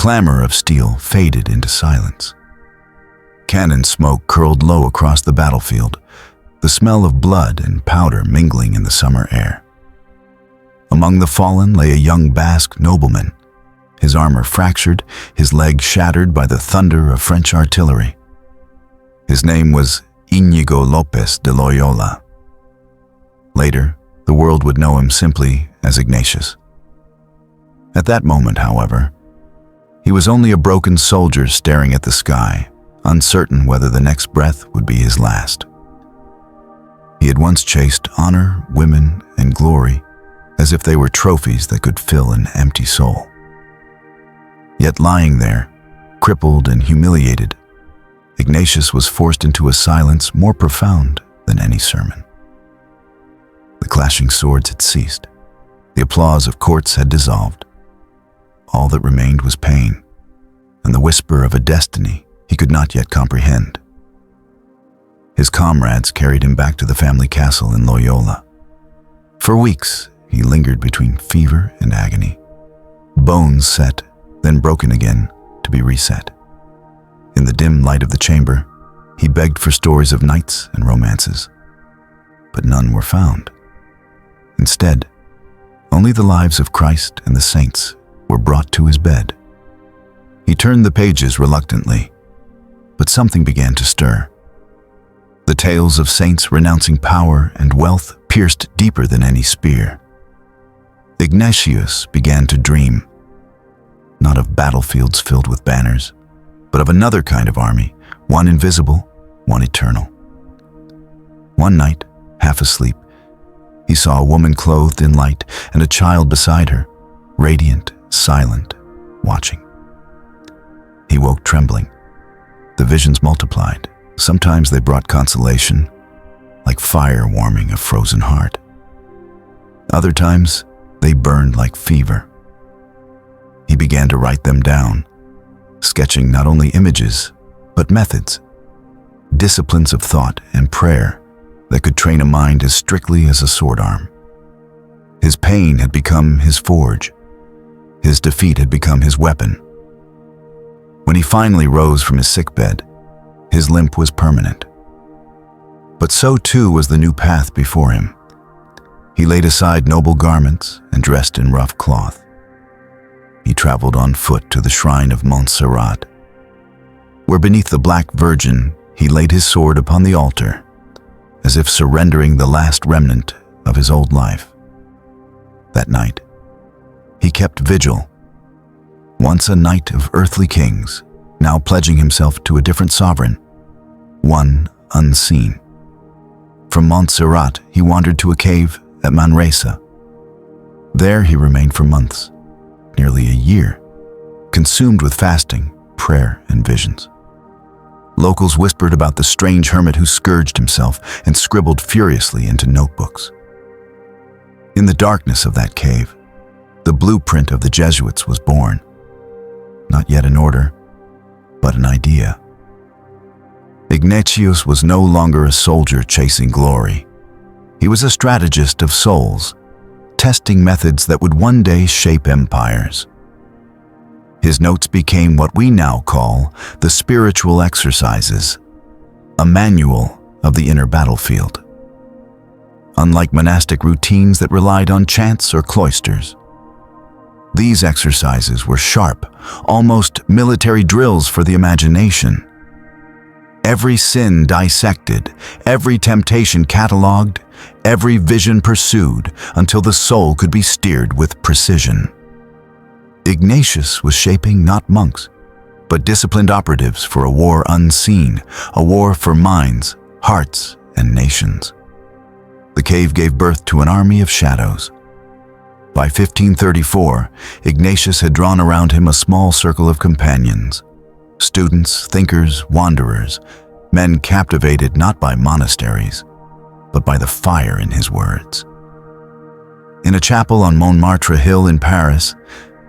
clamor of steel faded into silence. Cannon smoke curled low across the battlefield, the smell of blood and powder mingling in the summer air. Among the fallen lay a young Basque nobleman, his armor fractured, his leg shattered by the thunder of French artillery. His name was Íñigo López de Loyola. Later, the world would know him simply as Ignatius. At that moment, however, he was only a broken soldier staring at the sky, uncertain whether the next breath would be his last. He had once chased honor, women, and glory as if they were trophies that could fill an empty soul. Yet lying there, crippled and humiliated, Ignatius was forced into a silence more profound than any sermon. The clashing swords had ceased. The applause of courts had dissolved. All that remained was pain, and the whisper of a destiny he could not yet comprehend. His comrades carried him back to the family castle in Loyola. For weeks, he lingered between fever and agony. Bones set, then broken again, to be reset. In the dim light of the chamber, he begged for stories of knights and romances. But none were found. Instead, only the lives of Christ and the saints were brought to his bed. He turned the pages reluctantly, but something began to stir. The tales of saints renouncing power and wealth pierced deeper than any spear. Ignatius began to dream, not of battlefields filled with banners, but of another kind of army, one invisible, one eternal. One night, half asleep, he saw a woman clothed in light and a child beside her, radiant, silent, watching. He woke trembling. The visions multiplied. Sometimes they brought consolation, like fire warming a frozen heart. Other times, they burned like fever. He began to write them down, sketching not only images, but methods, disciplines of thought and prayer that could train a mind as strictly as a sword arm. His pain had become his forge. His defeat had become his weapon. When he finally rose from his sickbed, his limp was permanent. But so too was the new path before him. He laid aside noble garments and dressed in rough cloth. He traveled on foot to the shrine of Montserrat, where beneath the Black Virgin he laid his sword upon the altar, as if surrendering the last remnant of his old life. That night, he kept vigil, once a knight of earthly kings, now pledging himself to a different sovereign, one unseen. From Montserrat, he wandered to a cave at Manresa. There he remained for months, nearly a year, consumed with fasting, prayer, and visions. Locals whispered about the strange hermit who scourged himself and scribbled furiously into notebooks. In the darkness of that cave, the blueprint of the Jesuits was born. Not yet an order, but an idea. Ignatius was no longer a soldier chasing glory. He was a strategist of souls, testing methods that would one day shape empires. His notes became what we now call the spiritual exercises, a manual of the inner battlefield. Unlike monastic routines that relied on chants or cloisters, these exercises were sharp, almost military drills for the imagination. Every sin dissected, every temptation catalogued, every vision pursued until the soul could be steered with precision. Ignatius was shaping not monks, but disciplined operatives for a war unseen, a war for minds, hearts, and nations. The cave gave birth to an army of shadows. By 1534, Ignatius had drawn around him a small circle of companions, students, thinkers, wanderers, men captivated not by monasteries, but by the fire in his words. In a chapel on Montmartre Hill in Paris,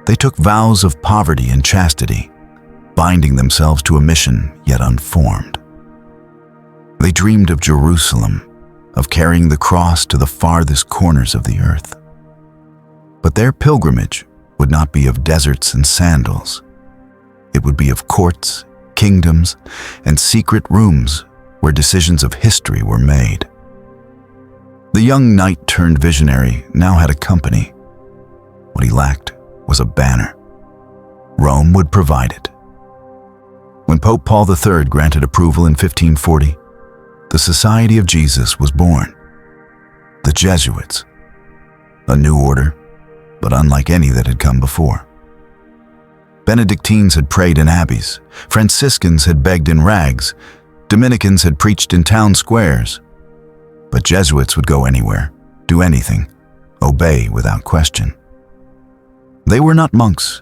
they took vows of poverty and chastity, binding themselves to a mission yet unformed. They dreamed of Jerusalem, of carrying the cross to the farthest corners of the earth. But their pilgrimage would not be of deserts and sandals. It would be of courts, kingdoms, and secret rooms where decisions of history were made. The young knight-turned-visionary now had a company. What he lacked was a banner. Rome would provide it. When Pope Paul III granted approval in 1540, the Society of Jesus was born. The Jesuits, a new order, but unlike any that had come before. Benedictines had prayed in abbeys, Franciscans had begged in rags, Dominicans had preached in town squares. But Jesuits would go anywhere, do anything, obey without question. They were not monks.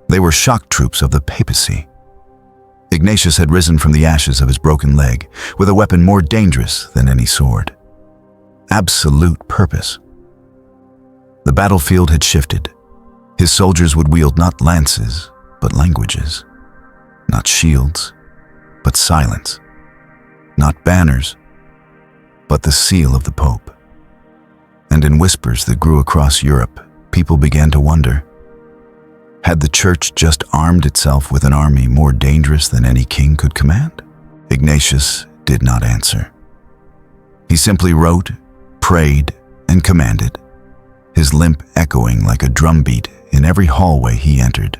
They were shock troops of the papacy. Ignatius had risen from the ashes of his broken leg with a weapon more dangerous than any sword. Absolute purpose. The battlefield had shifted. His soldiers would wield not lances, but languages. Not shields, but silence. Not banners, but the seal of the Pope. And in whispers that grew across Europe, people began to wonder, had the Church just armed itself with an army more dangerous than any king could command? Ignatius did not answer. He simply wrote, prayed, and commanded, his limp echoing like a drumbeat in every hallway he entered.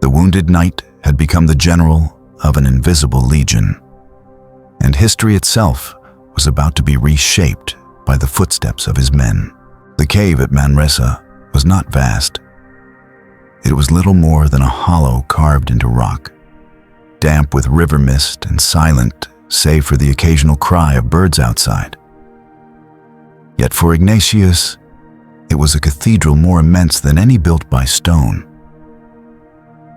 The wounded knight had become the general of an invisible legion, and history itself was about to be reshaped by the footsteps of his men. The cave at Manresa was not vast. It was little more than a hollow carved into rock, damp with river mist and silent save for the occasional cry of birds outside. Yet for Ignatius, it was a cathedral more immense than any built by stone.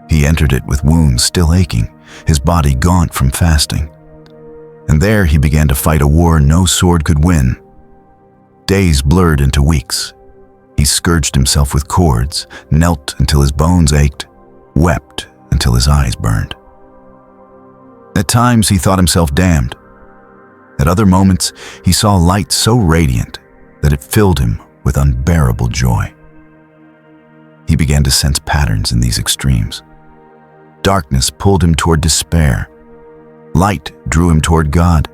He entered it with wounds still aching, his body gaunt from fasting. And there he began to fight a war no sword could win. Days blurred into weeks. He scourged himself with cords, knelt until his bones ached, wept until his eyes burned. At times he thought himself damned. At other moments he saw light so radiant that it filled him with unbearable joy. He began to sense patterns in these extremes. Darkness pulled him toward despair. Light drew him toward God.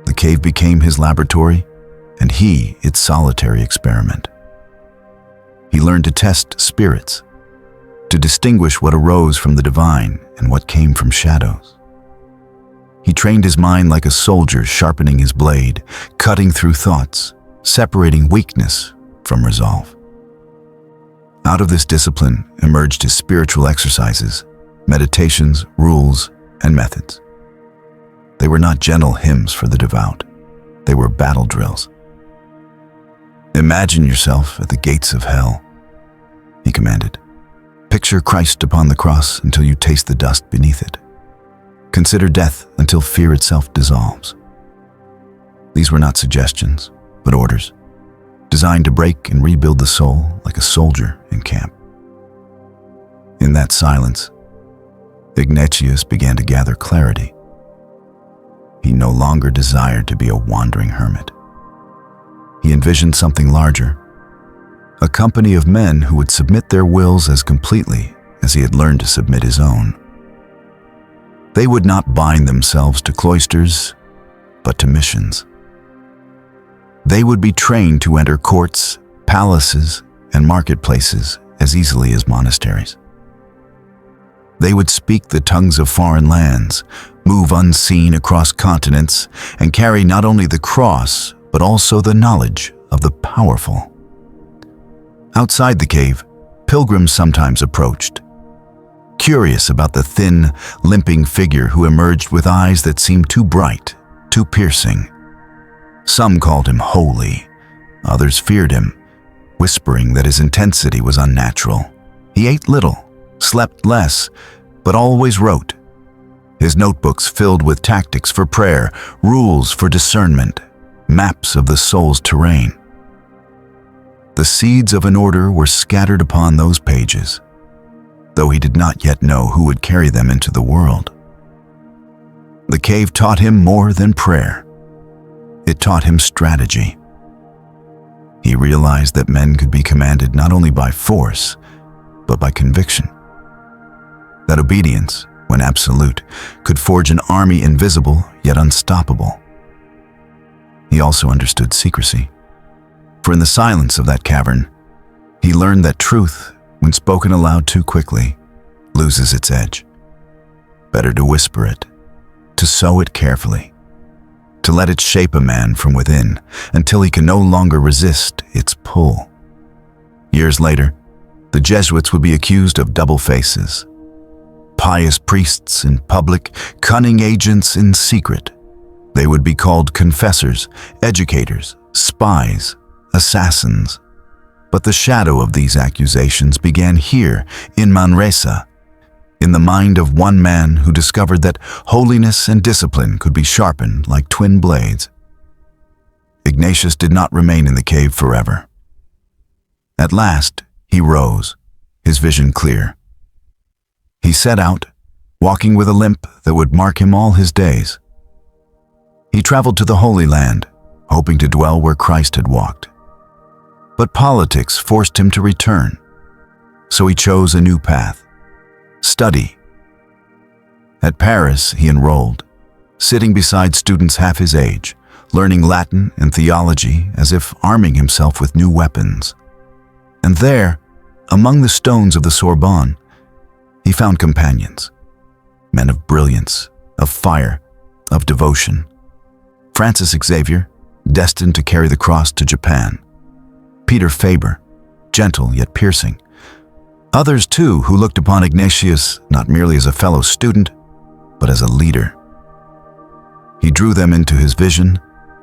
The cave became his laboratory, and he its solitary experiment. He learned to test spirits, to distinguish what arose from the divine and what came from shadows. He trained his mind like a soldier sharpening his blade, cutting through thoughts, separating weakness from resolve. Out of this discipline emerged his spiritual exercises, meditations, rules, and methods. They were not gentle hymns for the devout. They were battle drills. Imagine yourself at the gates of hell, he commanded. Picture Christ upon the cross until you taste the dust beneath it. Consider death until fear itself dissolves. These were not suggestions, but orders, designed to break and rebuild the soul like a soldier in camp. In that silence, Ignatius began to gather clarity. He no longer desired to be a wandering hermit. He envisioned something larger, a company of men who would submit their wills as completely as he had learned to submit his own. They would not bind themselves to cloisters, but to missions. They would be trained to enter courts, palaces, and marketplaces as easily as monasteries. They would speak the tongues of foreign lands, move unseen across continents, and carry not only the cross, but also the knowledge of the powerful. Outside the cave, pilgrims sometimes approached, curious about the thin, limping figure who emerged with eyes that seemed too bright, too piercing. Some called him holy, others feared him, whispering that his intensity was unnatural. He ate little, slept less, but always wrote. His notebooks filled with tactics for prayer, rules for discernment, maps of the soul's terrain. The seeds of an order were scattered upon those pages, though he did not yet know who would carry them into the world. The cave taught him more than prayer. It taught him strategy. He realized that men could be commanded not only by force, but by conviction. that obedience, when absolute, could forge an army invisible yet unstoppable. He also understood secrecy, for in the silence of that cavern, he learned that truth, when spoken aloud too quickly, loses its edge. Better to whisper it, to sow it carefully, to let it shape a man from within until he can no longer resist its pull. Years later, the Jesuits would be accused of double faces. Pious priests in public, cunning agents in secret. They would be called confessors, educators, spies, assassins. But the shadow of these accusations began here, in Manresa, in the mind of one man who discovered that holiness and discipline could be sharpened like twin blades. Ignatius did not remain in the cave forever. At last, he rose, his vision clear. He set out, walking with a limp that would mark him all his days. He traveled to the Holy Land, hoping to dwell where Christ had walked. But politics forced him to return, so he chose a new path: study. At Paris, he enrolled, sitting beside students half his age, learning Latin and theology as if arming himself with new weapons. And there, among the stones of the Sorbonne, he found companions, men of brilliance, of fire, of devotion. Francis Xavier, destined to carry the cross to Japan. Peter Faber, gentle yet piercing. Others, too, who looked upon Ignatius not merely as a fellow student, but as a leader. He drew them into his vision,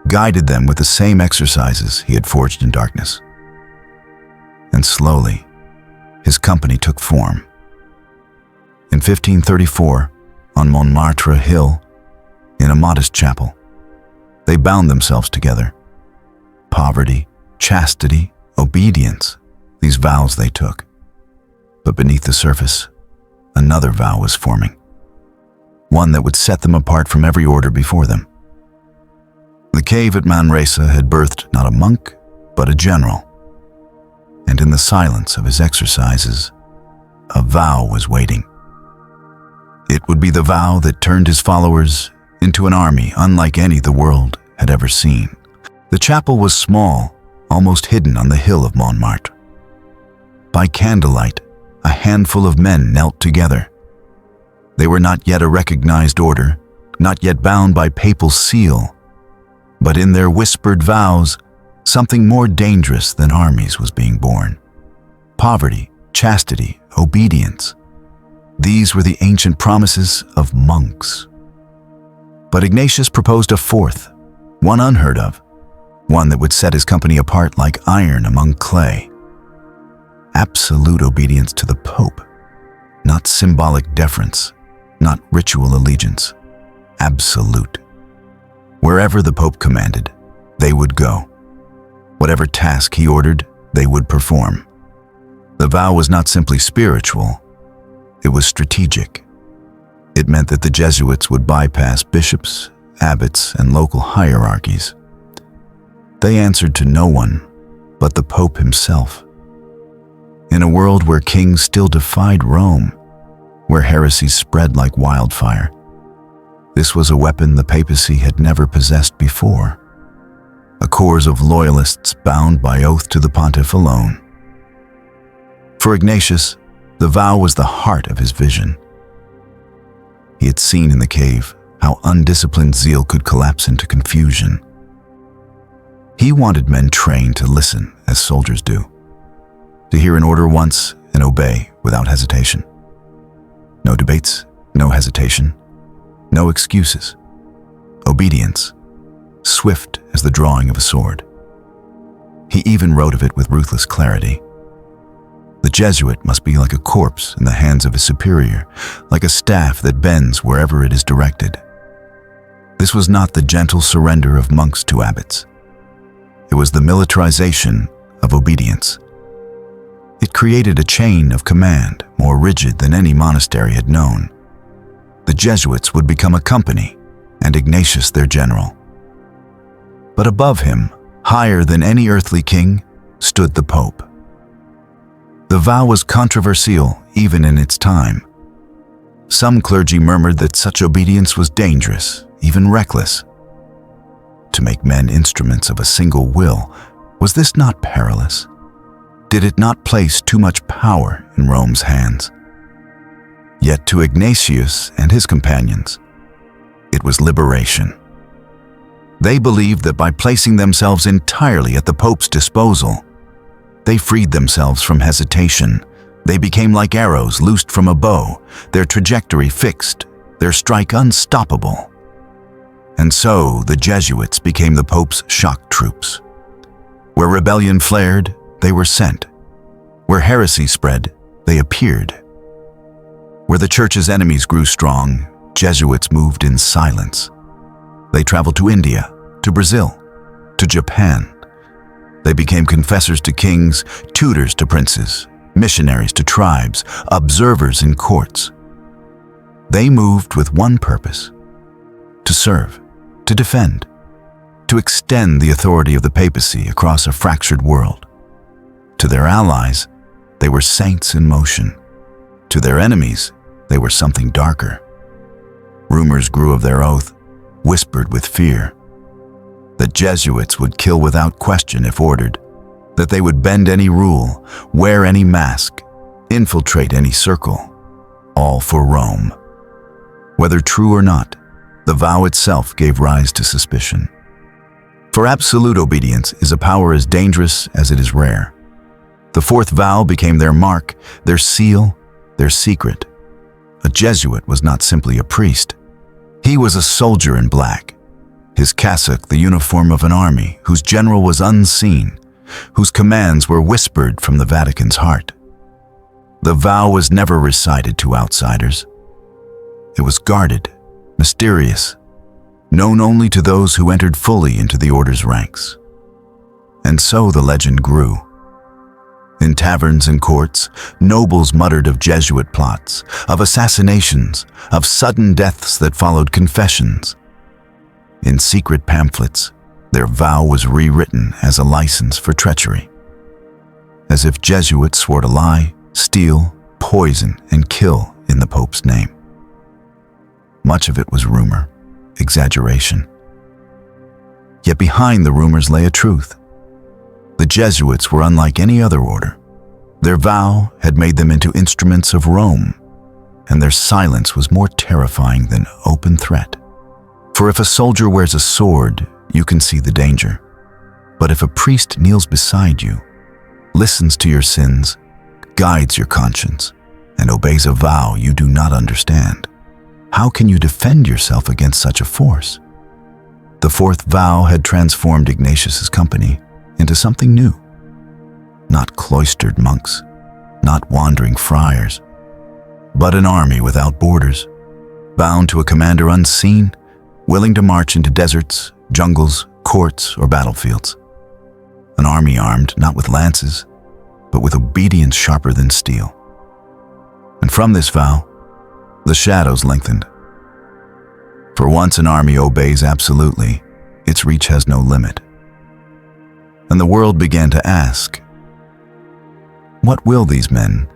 guided them with the same exercises he had forged in darkness. And slowly, his company took form. In 1534, on Montmartre Hill, in a modest chapel, they bound themselves together. Poverty, chastity, obedience, these vows they took. But beneath the surface, another vow was forming, one that would set them apart from every order before them. The cave at Manresa had birthed not a monk, but a general. And in the silence of his exercises, a vow was waiting. It would be the vow that turned his followers into an army unlike any the world had ever seen. The chapel was small, almost hidden on the hill of Montmartre. By candlelight, a handful of men knelt together. They were not yet a recognized order, not yet bound by papal seal, but in their whispered vows, something more dangerous than armies was being born. Poverty, chastity, obedience. These were the ancient promises of monks. But Ignatius proposed a fourth, one unheard of, one that would set his company apart like iron among clay. Absolute obedience to the Pope, not symbolic deference, not ritual allegiance, absolute. Wherever the Pope commanded, they would go. Whatever task he ordered, they would perform. The vow was not simply spiritual, it was strategic. It meant that the Jesuits would bypass bishops, abbots, and local hierarchies. They answered to no one but the Pope himself. In a world where kings still defied Rome, where heresies spread like wildfire, this was a weapon the papacy had never possessed before. A corps of loyalists bound by oath to the pontiff alone. For Ignatius, the vow was the heart of his vision. He had seen in the cave how undisciplined zeal could collapse into confusion. He wanted men trained to listen as soldiers do, to hear an order once and obey without hesitation. No debates, no hesitation, no excuses. Obedience, swift as the drawing of a sword. He even wrote of it with ruthless clarity. The Jesuit must be like a corpse in the hands of his superior, like a staff that bends wherever it is directed. This was not the gentle surrender of monks to abbots. It was the militarization of obedience. It created a chain of command more rigid than any monastery had known. The Jesuits would become a company, and Ignatius their general. But above him, higher than any earthly king, stood the Pope. The vow was controversial even in its time. Some clergy murmured that such obedience was dangerous, even reckless. To make men instruments of a single will, was this not perilous? Did it not place too much power in Rome's hands? Yet to Ignatius and his companions, it was liberation. They believed that by placing themselves entirely at the Pope's disposal, they freed themselves from hesitation. They became like arrows loosed from a bow, their trajectory fixed, their strike unstoppable. And so the Jesuits became the Pope's shock troops. Where rebellion flared, they were sent. Where heresy spread, they appeared. Where the Church's enemies grew strong, Jesuits moved in silence. They traveled to India, to Brazil, to Japan. They became confessors to kings, tutors to princes, missionaries to tribes, observers in courts. They moved with one purpose: to serve, to defend, to extend the authority of the papacy across a fractured world. To their allies, they were saints in motion. To their enemies, they were something darker. Rumors grew of their oath, whispered with fear. The Jesuits would kill without question if ordered, that they would bend any rule, wear any mask, infiltrate any circle, all for Rome. Whether true or not, the vow itself gave rise to suspicion. For absolute obedience is a power as dangerous as it is rare. The Fourth Vow became their mark, their seal, their secret. A Jesuit was not simply a priest. He was a soldier in black, his cassock the uniform of an army whose general was unseen, whose commands were whispered from the Vatican's heart. The vow was never recited to outsiders. It was guarded, mysterious, known only to those who entered fully into the order's ranks. And so the legend grew. In taverns and courts, nobles muttered of Jesuit plots, of assassinations, of sudden deaths that followed confessions. In secret pamphlets, their vow was rewritten as a license for treachery. As if Jesuits swore to lie, steal, poison, and kill in the Pope's name. Much of it was rumor, exaggeration. Yet behind the rumors lay a truth. The Jesuits were unlike any other order. Their vow had made them into instruments of Rome, and their silence was more terrifying than open threat. For if a soldier wears a sword, you can see the danger. But if a priest kneels beside you, listens to your sins, guides your conscience, and obeys a vow you do not understand, how can you defend yourself against such a force? The Fourth Vow had transformed Ignatius's company into something new. Not cloistered monks, not wandering friars, but an army without borders, bound to a commander unseen, willing to march into deserts, jungles, courts, or battlefields. An army armed not with lances, but with obedience sharper than steel. And from this vow, the shadows lengthened. For once an army obeys absolutely, its reach has no limit. And the world began to ask, what will these men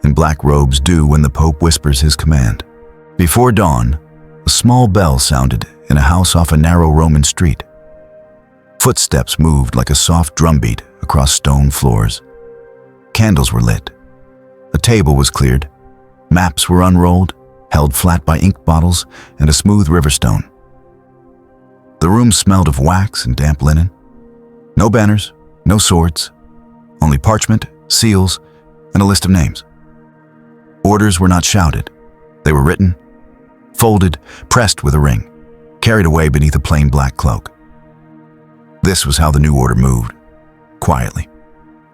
in black robes do when the Pope whispers his command? Before dawn, a small bell sounded in a house off a narrow Roman street. Footsteps moved like a soft drumbeat across stone floors. Candles were lit. A table was cleared. Maps were unrolled, held flat by ink bottles and a smooth river stone. The room smelled of wax and damp linen. No banners, no swords, only parchment, seals, and a list of names. Orders were not shouted. They were written, folded, pressed with a ring, carried away beneath a plain black cloak. This was how the new order moved, quietly,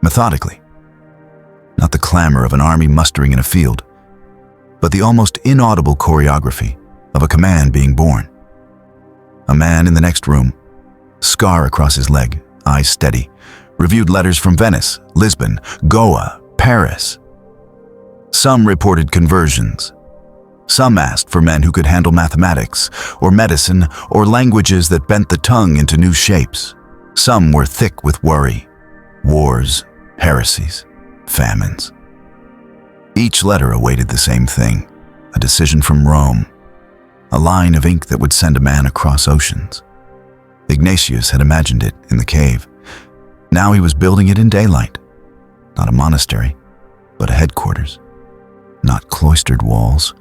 methodically. Not the clamor of an army mustering in a field, but the almost inaudible choreography of a command being born. A man in the next room, scar across his leg, eyes steady, reviewed letters from Venice, Lisbon, Goa, Paris. Some reported conversions. Some asked for men who could handle mathematics, or medicine, or languages that bent the tongue into new shapes. Some were thick with worry, wars, heresies, famines. Each letter awaited the same thing, a decision from Rome, a line of ink that would send a man across oceans. Ignatius had imagined it in the cave. Now he was building it in daylight. Not a monastery, but a headquarters. Not cloistered walls,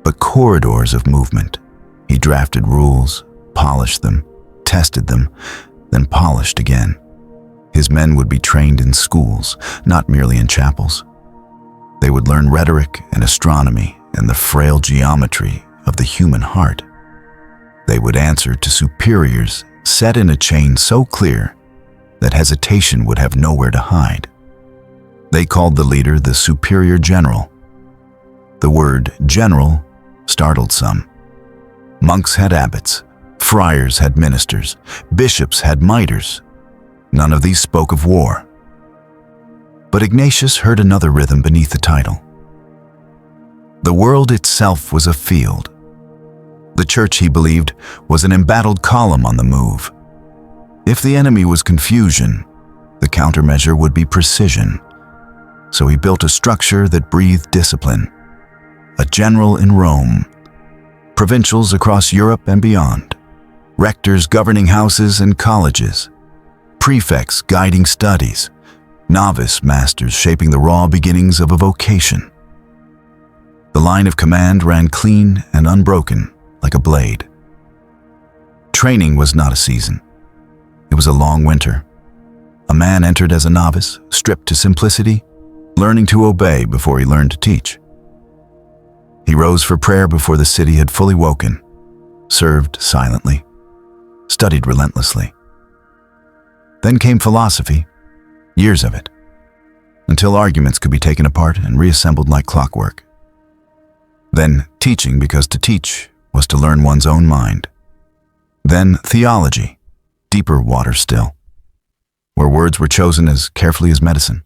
but corridors of movement. He drafted rules, polished them, tested them, then polished again. His men would be trained in schools, not merely in chapels. They would learn rhetoric and astronomy and the frail geometry of the human heart. They would answer to superiors set in a chain so clear that hesitation would have nowhere to hide. They called the leader the superior general. The word general startled some. Monks had abbots, friars had ministers, bishops had mitres. None of these spoke of war. But Ignatius heard another rhythm beneath the title. The world itself was a field. The church, he believed, was an embattled column on the move. If the enemy was confusion, the countermeasure would be precision. So he built a structure that breathed discipline. A general in Rome, provincials across Europe and beyond, rectors governing houses and colleges, prefects guiding studies, novice masters shaping the raw beginnings of a vocation. The line of command ran clean and unbroken, like a blade. Training was not a season. It was a long winter. A man entered as a novice, stripped to simplicity, learning to obey before he learned to teach. He rose for prayer before the city had fully woken, served silently, studied relentlessly. Then came philosophy, years of it, until arguments could be taken apart and reassembled like clockwork. Then teaching, because to teach was to learn one's own mind. Then theology, deeper water still, where words were chosen as carefully as medicine.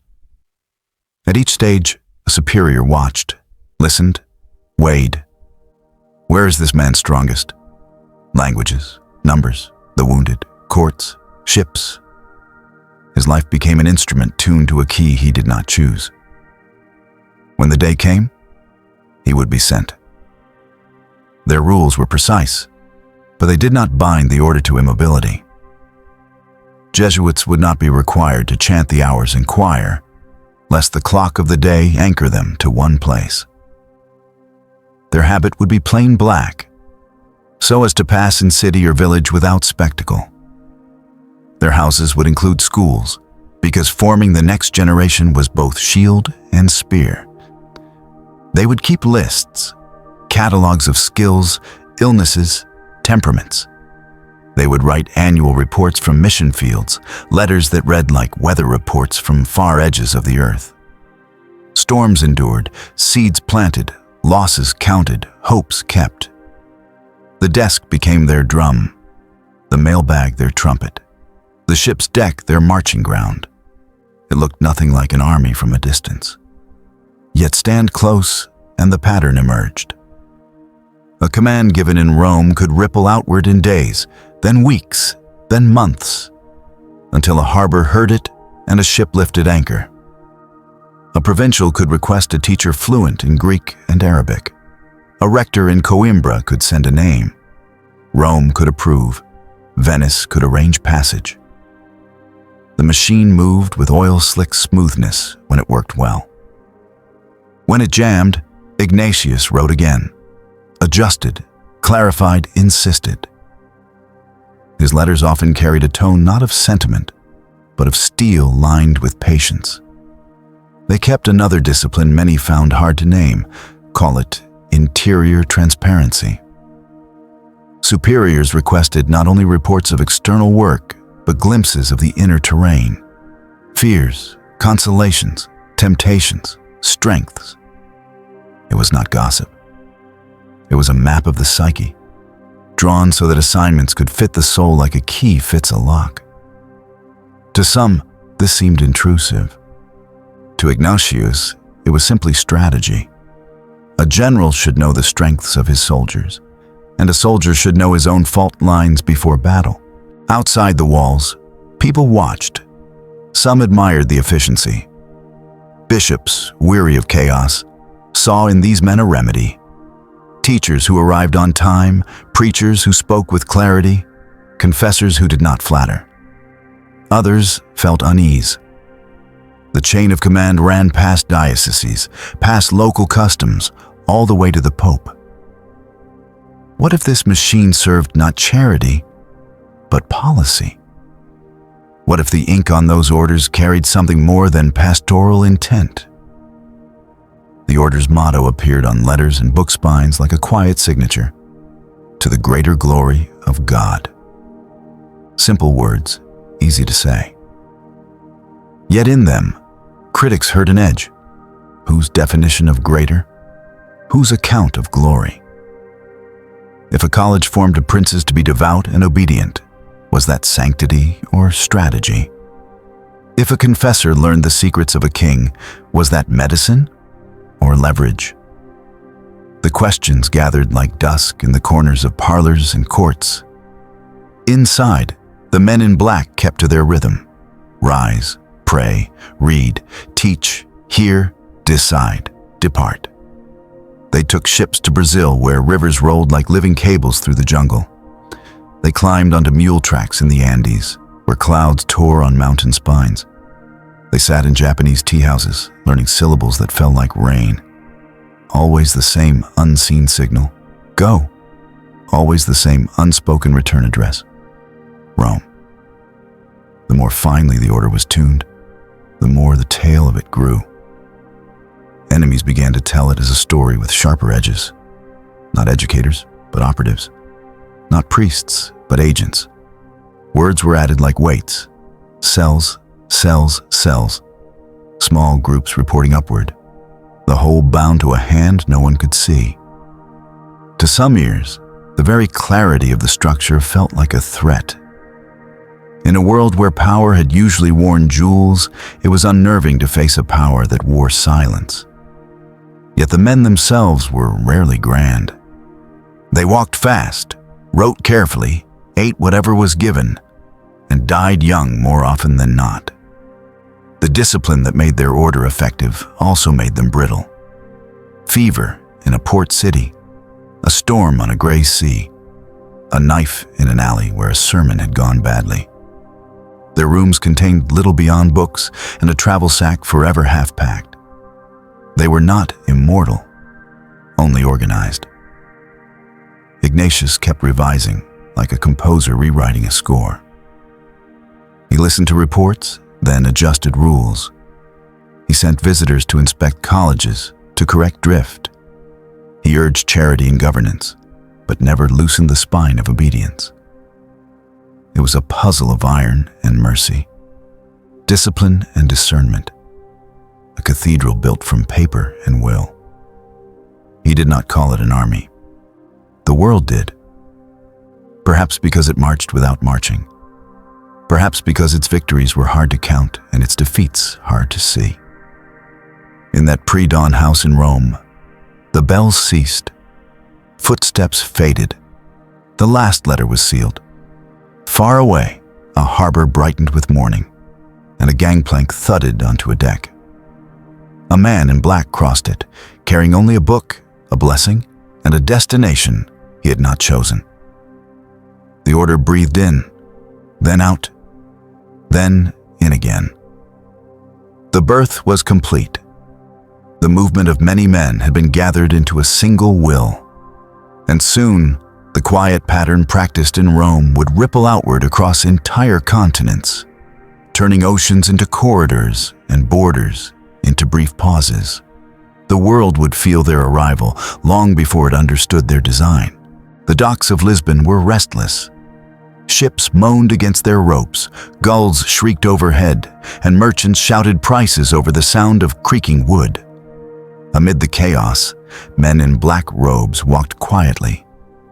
At each stage, a superior watched, listened, weighed. Where is this man strongest? Languages, numbers, the wounded, courts, ships. His life became an instrument tuned to a key he did not choose. When the day came, he would be sent. Their rules were precise, but they did not bind the order to immobility. Jesuits would not be required to chant the hours in choir, lest the clock of the day anchor them to one place. Their habit would be plain black, so as to pass in city or village without spectacle. Their houses would include schools, because forming the next generation was both shield and spear. They would keep lists, catalogs of skills, illnesses, temperaments. They would write annual reports from mission fields, letters that read like weather reports from far edges of the earth. Storms endured, seeds planted, losses counted, hopes kept. The desk became their drum, the mailbag their trumpet, the ship's deck their marching ground. It looked nothing like an army from a distance. Yet stand close, and the pattern emerged. A command given in Rome could ripple outward in days, then weeks, then months, until a harbor heard it and a ship lifted anchor. A provincial could request a teacher fluent in Greek and Arabic. A rector in Coimbra could send a name. Rome could approve. Venice could arrange passage. The machine moved with oil-slick smoothness when it worked well. When it jammed, Ignatius wrote again, adjusted, clarified, insisted. His letters often carried a tone not of sentiment, but of steel lined with patience. They kept another discipline many found hard to name, call it interior transparency. Superiors requested not only reports of external work, but glimpses of the inner terrain, fears, consolations, temptations, strengths. It was not gossip. It was a map of the psyche, drawn so that assignments could fit the soul like a key fits a lock. To some, this seemed intrusive. To Ignatius, it was simply strategy. A general should know the strengths of his soldiers, and a soldier should know his own fault lines before battle. Outside the walls, people watched. Some admired the efficiency. Bishops, weary of chaos, saw in these men a remedy. Teachers who arrived on time, preachers who spoke with clarity, confessors who did not flatter. Others felt unease. The chain of command ran past dioceses, past local customs, all the way to the Pope. What if this machine served not charity, but policy? What if the ink on those orders carried something more than pastoral intent? The order's motto appeared on letters and book spines like a quiet signature, "To the greater glory of God." Simple words, easy to say. Yet in them, critics heard an edge. Whose definition of greater? Whose account of glory? If a college formed of princes to be devout and obedient, was that sanctity or strategy? If a confessor learned the secrets of a king, was that medicine or leverage? The questions gathered like dusk in the corners of parlors and courts. Inside, the men in black kept to their rhythm. Rise, pray, read, teach, hear, decide, depart. They took ships to Brazil where rivers rolled like living cables through the jungle. They climbed onto mule tracks in the Andes where clouds tore on mountain spines. They sat in Japanese tea houses, learning syllables that fell like rain. Always the same unseen signal, go. Always the same unspoken return address, Rome. The more finely the order was tuned, the more the tale of it grew. Enemies began to tell it as a story with sharper edges. Not educators, but operatives. Not priests, but agents. Words were added like weights. Cells, cells, cells. Small groups reporting upward. The whole bound to a hand no one could see. To some ears, the very clarity of the structure felt like a threat. In a world where power had usually worn jewels, it was unnerving to face a power that wore silence. Yet the men themselves were rarely grand. They walked fast, wrote carefully, ate whatever was given, and died young more often than not. The discipline that made their order effective also made them brittle. Fever in a port city, a storm on a gray sea, a knife in an alley where a sermon had gone badly. Their rooms contained little beyond books and a travel sack forever half-packed. They were not immortal, only organized. Ignatius kept revising, like a composer rewriting a score. He listened to reports, then adjusted rules. He sent visitors to inspect colleges, to correct drift. He urged charity in governance, but never loosened the spine of obedience. It was a puzzle of iron and mercy, discipline and discernment, a cathedral built from paper and will. He did not call it an army. The world did. Perhaps because it marched without marching. Perhaps because its victories were hard to count and its defeats hard to see. In that pre-dawn house in Rome, the bells ceased. Footsteps faded. The last letter was sealed. Far away, a harbor brightened with morning, and a gangplank thudded onto a deck. A man in black crossed it, carrying only a book, a blessing, and a destination he had not chosen. The order breathed in, then out, then in again. The birth was complete. The movement of many men had been gathered into a single will, and soon the quiet pattern practiced in Rome would ripple outward across entire continents, turning oceans into corridors and borders into brief pauses. The world would feel their arrival long before it understood their design. The docks of Lisbon were restless. Ships moaned against their ropes, gulls shrieked overhead, and merchants shouted prices over the sound of creaking wood. Amid the chaos, men in black robes walked quietly,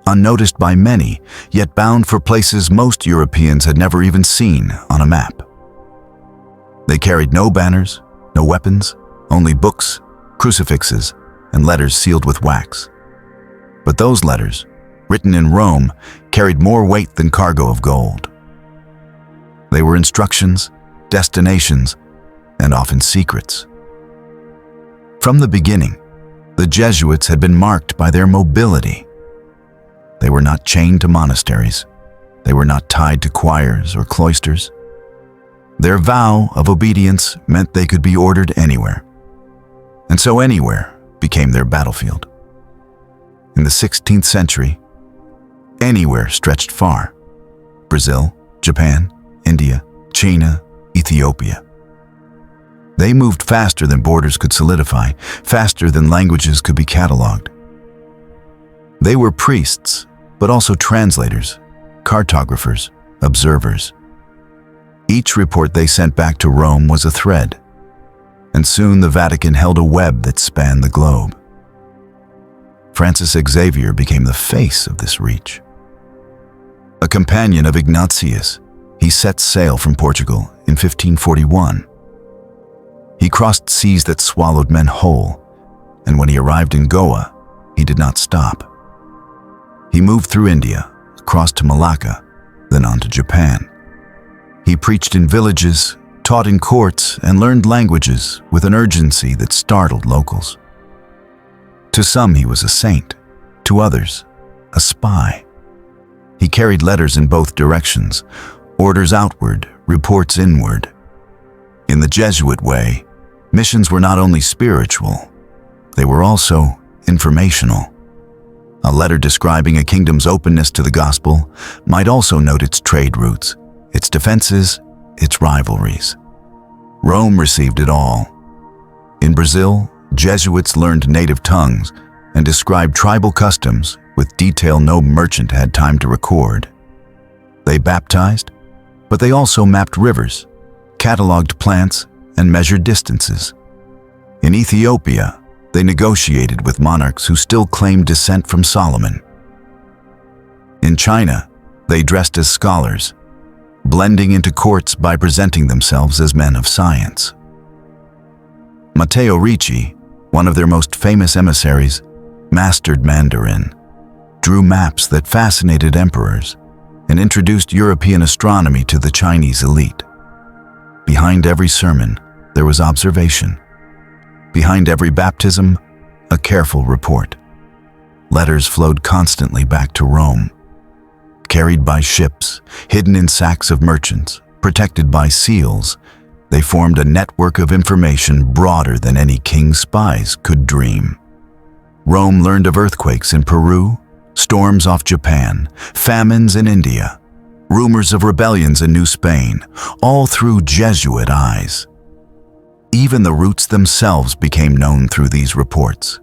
unnoticed by many, yet bound for places most Europeans had never even seen on a map. They carried no banners, no weapons, only books, crucifixes, and letters sealed with wax. But those letters, written in Rome, carried more weight than cargo of gold. They were instructions, destinations, and often secrets. From the beginning, The Jesuits had been marked by their mobility. They were not chained to monasteries. They were not tied to choirs or cloisters. Their vow of obedience meant they could be ordered anywhere. And so anywhere became their battlefield. In the 16th century, anywhere stretched far. Brazil, Japan, India, China, Ethiopia. They moved faster than borders could solidify, faster than languages could be catalogued. They were priests, but also translators, cartographers, observers. Each report they sent back to Rome was a thread, and soon the Vatican held a web that spanned the globe. Francis Xavier became the face of this reach. A companion of Ignatius, he set sail from Portugal in 1541. He crossed seas that swallowed men whole, and when he arrived in Goa, he did not stop. He moved through India, across to Malacca, then on to Japan. He preached in villages, taught in courts, and learned languages with an urgency that startled locals. To some he was a saint, to others, a spy. He carried letters in both directions, orders outward, reports inward. In the Jesuit way, missions were not only spiritual, they were also informational. A letter describing a kingdom's openness to the gospel might also note its trade routes, its defenses, its rivalries. Rome received it all. In Brazil, Jesuits learned native tongues and described tribal customs with detail no merchant had time to record. They baptized, but they also mapped rivers, cataloged plants, and measured distances. In Ethiopia, they negotiated with monarchs who still claimed descent from Solomon. In China, they dressed as scholars, blending into courts by presenting themselves as men of science. Matteo Ricci, one of their most famous emissaries, mastered Mandarin, drew maps that fascinated emperors, and introduced European astronomy to the Chinese elite. Behind every sermon, there was observation. Behind every baptism, a careful report. Letters flowed constantly back to Rome. Carried by ships, hidden in sacks of merchants, protected by seals, they formed a network of information broader than any king's spies could dream. Rome learned of earthquakes in Peru, storms off Japan, famines in India, rumors of rebellions in New Spain, all through Jesuit eyes. Even the routes themselves became known through these reports.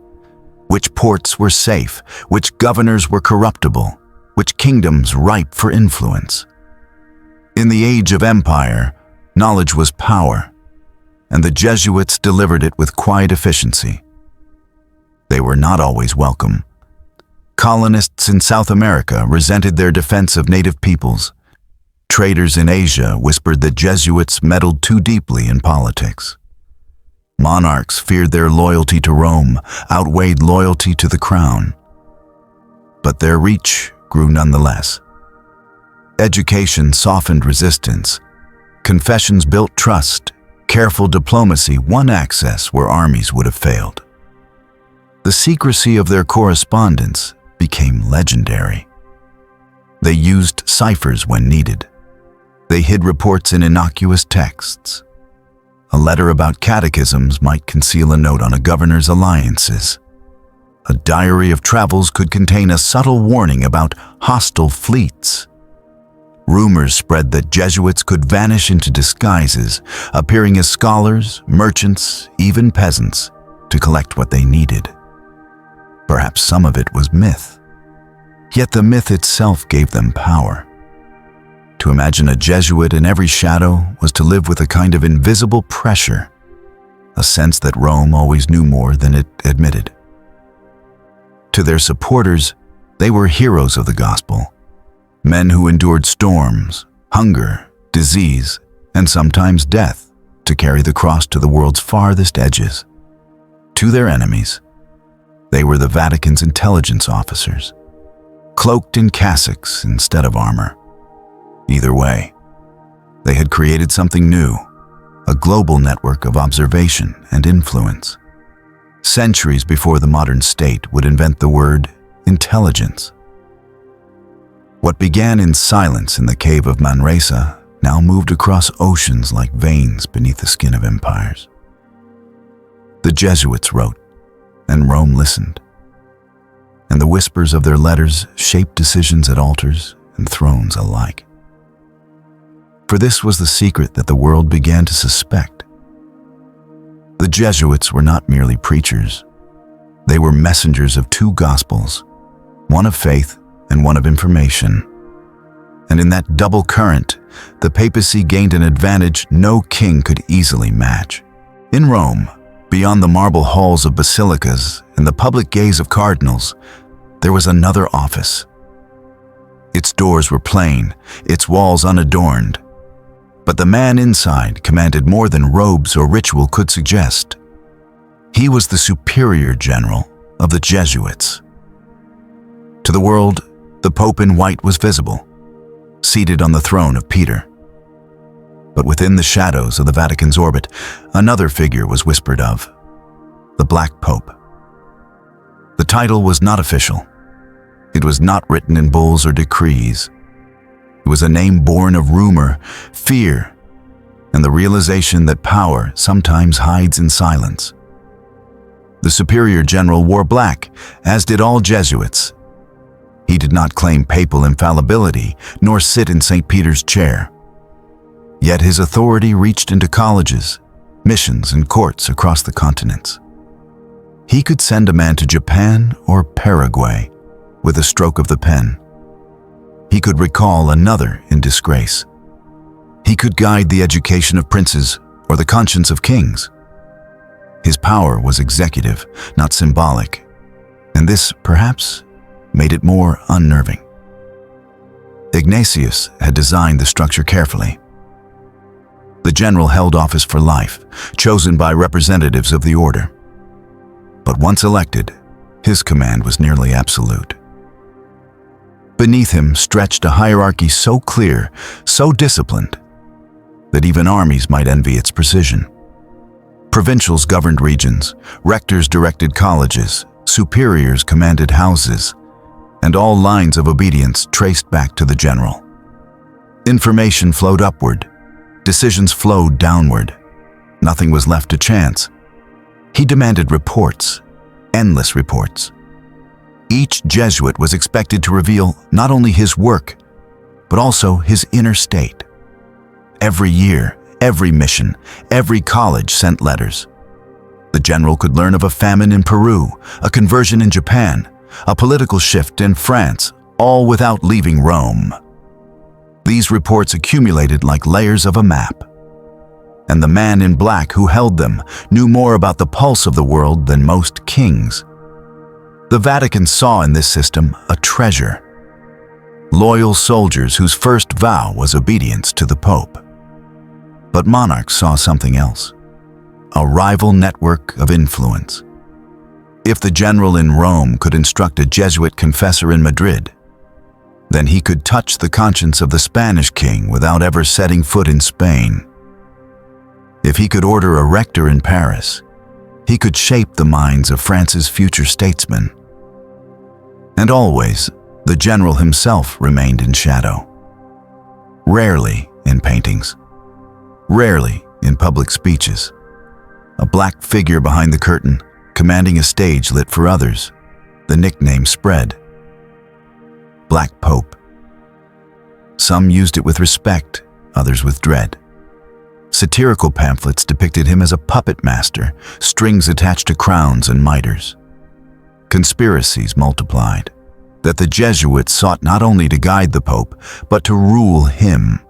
Which ports were safe, which governors were corruptible, which kingdoms ripe for influence. In the age of empire, knowledge was power, and the Jesuits delivered it with quiet efficiency. They were not always welcome. Colonists in South America resented their defense of native peoples. Traders in Asia whispered that Jesuits meddled too deeply in politics. Monarchs feared their loyalty to Rome outweighed loyalty to the crown. But their reach grew nonetheless. Education softened resistance. Confessions built trust. Careful diplomacy won access where armies would have failed. The secrecy of their correspondence became legendary. They used ciphers when needed. They hid reports in innocuous texts. A letter about catechisms might conceal a note on a governor's alliances. A diary of travels could contain a subtle warning about hostile fleets. Rumors spread that Jesuits could vanish into disguises, appearing as scholars, merchants, even peasants, to collect what they needed. Perhaps some of it was myth. Yet the myth itself gave them power. To imagine a Jesuit in every shadow was to live with a kind of invisible pressure, a sense that Rome always knew more than it admitted. To their supporters, they were heroes of the gospel, men who endured storms, hunger, disease, and sometimes death to carry the cross to the world's farthest edges. To their enemies, they were the Vatican's intelligence officers, cloaked in cassocks instead of armor. Either way, they had created something new, a global network of observation and influence. centuries before the modern state would invent the word intelligence. What began in silence in the cave of Manresa now moved across oceans like veins beneath the skin of empires. The Jesuits wrote, and Rome listened, and the whispers of their letters shaped decisions at altars and thrones alike. For this was the secret that the world began to suspect. The Jesuits were not merely preachers. They were messengers of two gospels, one of faith and one of information. And in that double current, the papacy gained an advantage no king could easily match. In Rome, beyond the marble halls of basilicas and the public gaze of cardinals, there was another office. Its doors were plain, its walls unadorned, but the man inside commanded more than robes or ritual could suggest. He was the superior general of the Jesuits. To the world, the Pope in white was visible, seated on the throne of Peter. But within the shadows of the Vatican's orbit, another figure was whispered of, the Black Pope. The title was not official. It was not written in bulls or decrees. It was a name born of rumor, fear, and the realization that power sometimes hides in silence. The superior general wore black, as did all Jesuits. He did not claim papal infallibility, nor sit in St. Peter's chair. Yet his authority reached into colleges, missions, and courts across the continents. He could send a man to Japan or Paraguay with a stroke of the pen. He could recall another in disgrace. He could guide the education of princes or the conscience of kings. His power was executive, not symbolic, and this, perhaps, made it more unnerving. Ignatius had designed the structure carefully. The general held office for life, chosen by representatives of the order. But once elected, his command was nearly absolute. Beneath him stretched a hierarchy so clear, so disciplined, that even armies might envy its precision. Provincials governed regions, rectors directed colleges, superiors commanded houses, and all lines of obedience traced back to the general. Information flowed upward, decisions flowed downward. Nothing was left to chance. He demanded reports, endless reports. Each Jesuit was expected to reveal not only his work, but also his inner state. Every year, every mission, every college sent letters. The general could learn of a famine in Peru, a conversion in Japan, a political shift in France, all without leaving Rome. These reports accumulated like layers of a map. And the man in black who held them knew more about the pulse of the world than most kings. The Vatican saw in this system a treasure. Loyal soldiers whose first vow was obedience to the Pope. But monarchs saw something else. A rival network of influence. If the general in Rome could instruct a Jesuit confessor in Madrid, then he could touch the conscience of the Spanish king without ever setting foot in Spain. If he could order a rector in Paris, he could shape the minds of France's future statesmen. And always, the general himself remained in shadow. Rarely in paintings, rarely in public speeches. A black figure behind the curtain, commanding a stage lit for others. The nickname spread. Black Pope. Some used it with respect, others with dread. Satirical pamphlets depicted him as a puppet master, strings attached to crowns and mitres. Conspiracies multiplied, that the Jesuits sought not only to guide the Pope, but to rule him.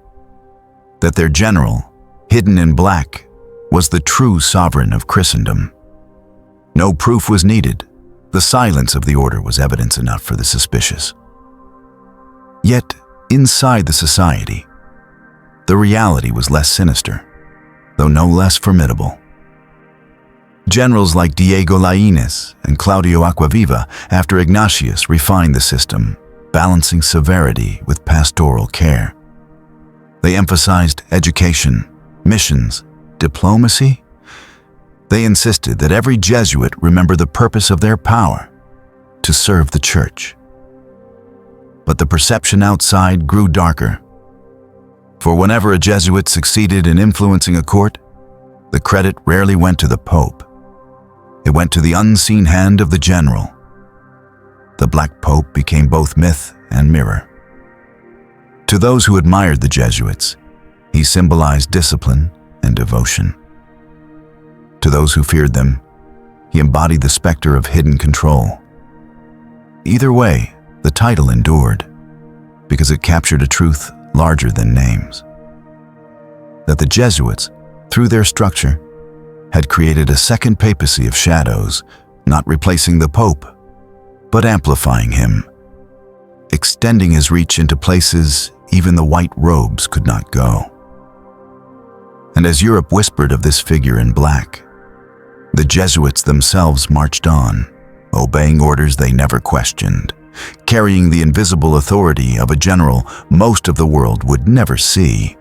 That their general, hidden in black, was the true sovereign of Christendom. No proof was needed. The silence of the order was evidence enough for the suspicious. Yet, inside the society, the reality was less sinister, though no less formidable. Generals like Diego Lainez and Claudio Acquaviva, after Ignatius, refined the system, balancing severity with pastoral care. They emphasized education, missions, diplomacy, They insisted that every Jesuit remember the purpose of their power, to serve the Church. But the perception outside grew darker. For whenever a Jesuit succeeded in influencing a court, the credit rarely went to the Pope. It went to the unseen hand of the general. The Black Pope became both myth and mirror. To those who admired the Jesuits, he symbolized discipline and devotion. To those who feared them, he embodied the specter of hidden control. Either way, the title endured, because it captured a truth larger than names. That the Jesuits, through their structure, had created a second papacy of shadows, not replacing the Pope, but amplifying him, extending his reach into places even the white robes could not go. And as Europe whispered of this figure in black, the Jesuits themselves marched on, obeying orders they never questioned, carrying the invisible authority of a general most of the world would never see.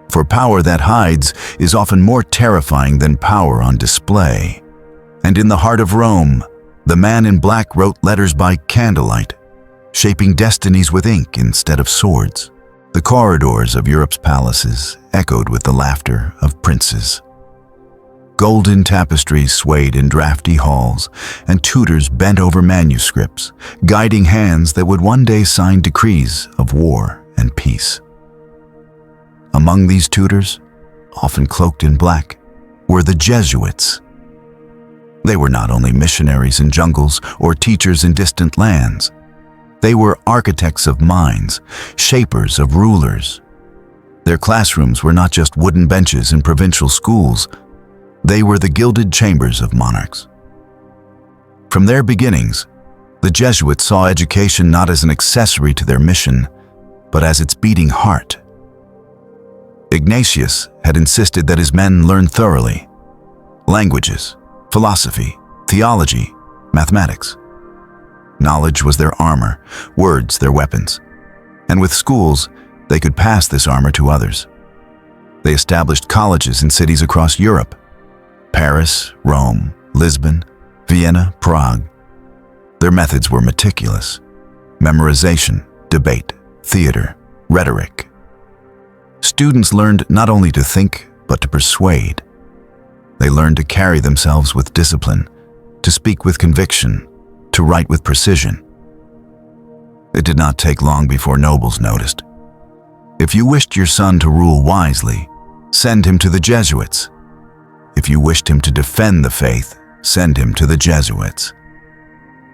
For power that hides is often more terrifying than power on display. And in the heart of Rome, the man in black wrote letters by candlelight, shaping destinies with ink instead of swords. The corridors of Europe's palaces echoed with the laughter of princes. Golden tapestries swayed in drafty halls, and tutors bent over manuscripts, guiding hands that would one day sign decrees of war and peace. Among these tutors, often cloaked in black, were the Jesuits. They were not only missionaries in jungles or teachers in distant lands. They were architects of minds, shapers of rulers. Their classrooms were not just wooden benches in provincial schools. They were the gilded chambers of monarchs. From their beginnings, the Jesuits saw education not as an accessory to their mission, but as its beating heart. Ignatius had insisted that his men learn thoroughly languages, philosophy, theology, mathematics. Knowledge was their armor, words their weapons. And with schools, they could pass this armor to others. They established colleges in cities across Europe: Paris, Rome, Lisbon, Vienna, Prague. Their methods were meticulous: memorization, debate, theater, rhetoric. Students learned not only to think, but to persuade. They learned to carry themselves with discipline, to speak with conviction, to write with precision. It did not take long before nobles noticed. If you wished your son to rule wisely, send him to the Jesuits. If you wished him to defend the faith, send him to the Jesuits.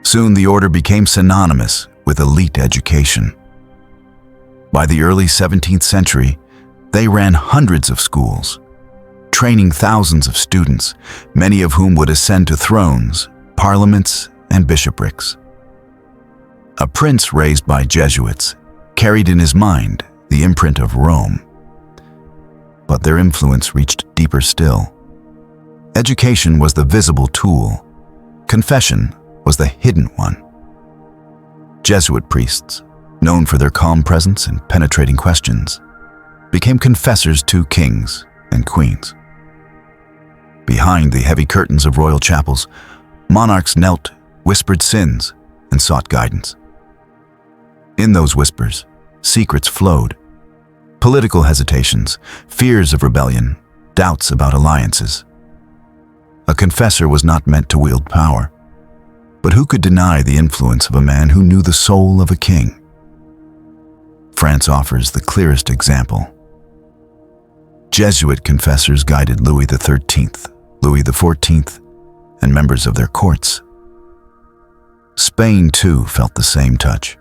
Soon the order became synonymous with elite education. By the early 17th century, they ran hundreds of schools, training thousands of students, many of whom would ascend to thrones, parliaments, and bishoprics. A prince raised by Jesuits carried in his mind the imprint of Rome. But their influence reached deeper still. Education was the visible tool. Confession was the hidden one. Jesuit priests, known for their calm presence and penetrating questions, became confessors to kings and queens. Behind the heavy curtains of royal chapels, monarchs knelt, whispered sins, and sought guidance. In those whispers, secrets flowed: political hesitations, fears of rebellion, doubts about alliances. A confessor was not meant to wield power, but who could deny the influence of a man who knew the soul of a king? France offers the clearest example. Jesuit confessors guided Louis XIII, Louis XIV, and members of their courts. Spain, too, felt the same touch.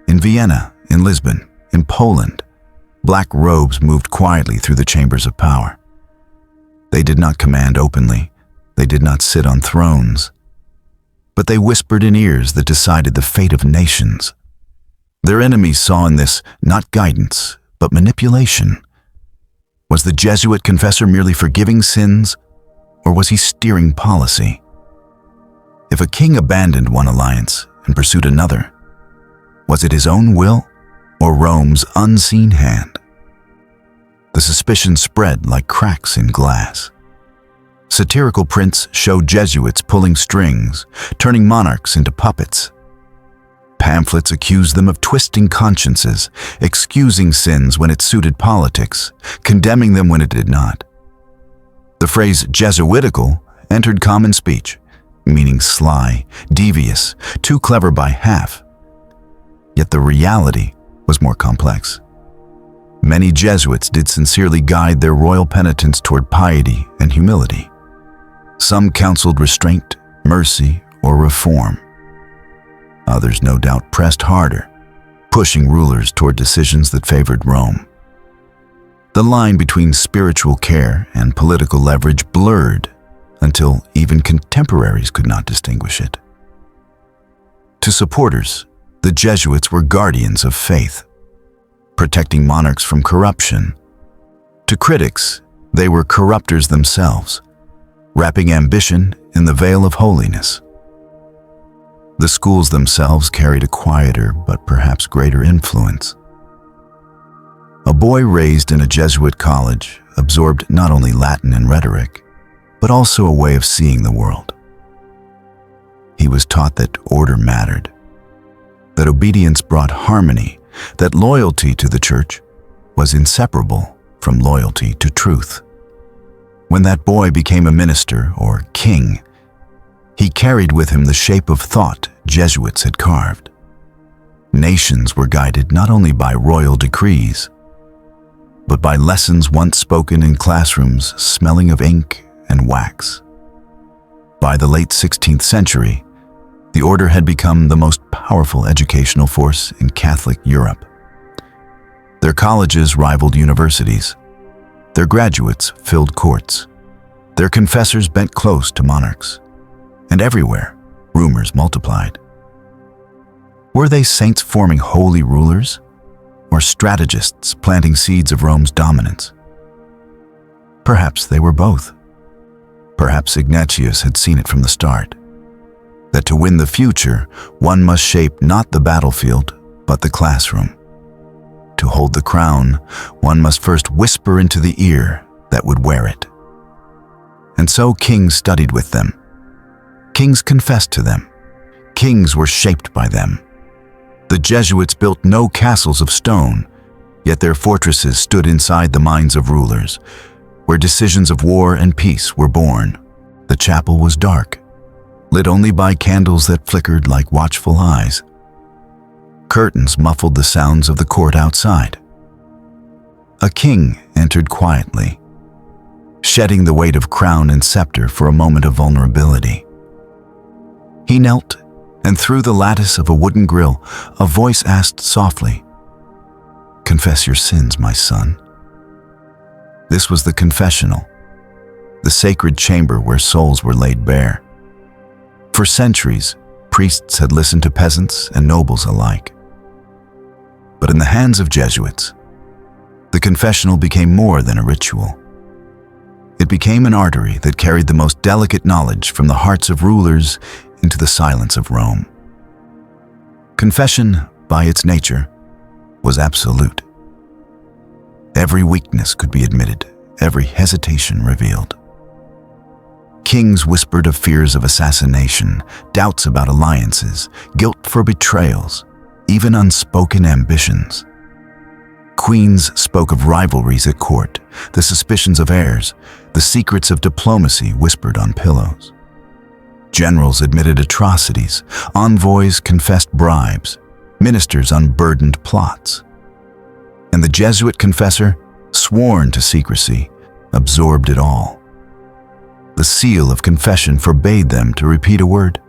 In Vienna, in Lisbon, in Poland, black robes moved quietly through the chambers of power. They did not command openly, they did not sit on thrones, but they whispered in ears that decided the fate of nations. Their enemies saw in this not guidance, but manipulation. Was the Jesuit confessor merely forgiving sins, or was he steering policy? If a king abandoned one alliance and pursued another, was it his own will or Rome's unseen hand? The suspicion spread like cracks in glass. Satirical prints show Jesuits pulling strings, turning monarchs into puppets. Pamphlets accuse them of twisting consciences, excusing sins when it suited politics, condemning them when it did not. The phrase Jesuitical entered common speech, meaning sly, devious, too clever by half. Yet the reality was more complex. Many Jesuits did sincerely guide their royal penitents toward piety and humility. Some counseled restraint, mercy, or reform. Others no doubt pressed harder, pushing rulers toward decisions that favored Rome. The line between spiritual care and political leverage blurred until even contemporaries could not distinguish it. To supporters, the Jesuits were guardians of faith, protecting monarchs from corruption. To critics, they were corrupters themselves, wrapping ambition in the veil of holiness. The schools themselves carried a quieter but perhaps greater influence. A boy raised in a Jesuit college absorbed not only Latin and rhetoric, but also a way of seeing the world. He was taught that order mattered, that obedience brought harmony, that loyalty to the church was inseparable from loyalty to truth. When that boy became a minister or king, he carried with him the shape of thought Jesuits had carved. Nations were guided not only by royal decrees, but by lessons once spoken in classrooms smelling of ink and wax. By the late 16th century, the order had become the most powerful educational force in Catholic Europe. Their colleges rivaled universities. Their graduates filled courts. Their confessors bent close to monarchs. And everywhere, rumors multiplied. Were they saints forming holy rulers, or strategists planting seeds of Rome's dominance? Perhaps they were both. Perhaps Ignatius had seen it from the start, that to win the future, one must shape not the battlefield, but the classroom. To hold the crown, one must first whisper into the ear that would wear it. And so kings studied with them. Kings confessed to them. Kings were shaped by them. The Jesuits built no castles of stone, yet their fortresses stood inside the minds of rulers, where decisions of war and peace were born. The chapel was dark, lit only by candles that flickered like watchful eyes. Curtains muffled the sounds of the court outside. A king entered quietly, shedding the weight of crown and scepter for a moment of vulnerability. He knelt, and through the lattice of a wooden grill, a voice asked softly, "Confess your sins, my son." This was the confessional, the sacred chamber where souls were laid bare. For centuries, priests had listened to peasants and nobles alike. But in the hands of Jesuits, the confessional became more than a ritual. It became an artery that carried the most delicate knowledge from the hearts of rulers into the silence of Rome. Confession, by its nature, was absolute. Every weakness could be admitted, every hesitation revealed. Kings whispered of fears of assassination, doubts about alliances, guilt for betrayals, even unspoken ambitions. Queens spoke of rivalries at court, the suspicions of heirs, the secrets of diplomacy whispered on pillows. Generals admitted atrocities, envoys confessed bribes, ministers unburdened plots. And the Jesuit confessor, sworn to secrecy, absorbed it all. The seal of confession forbade them to repeat a word.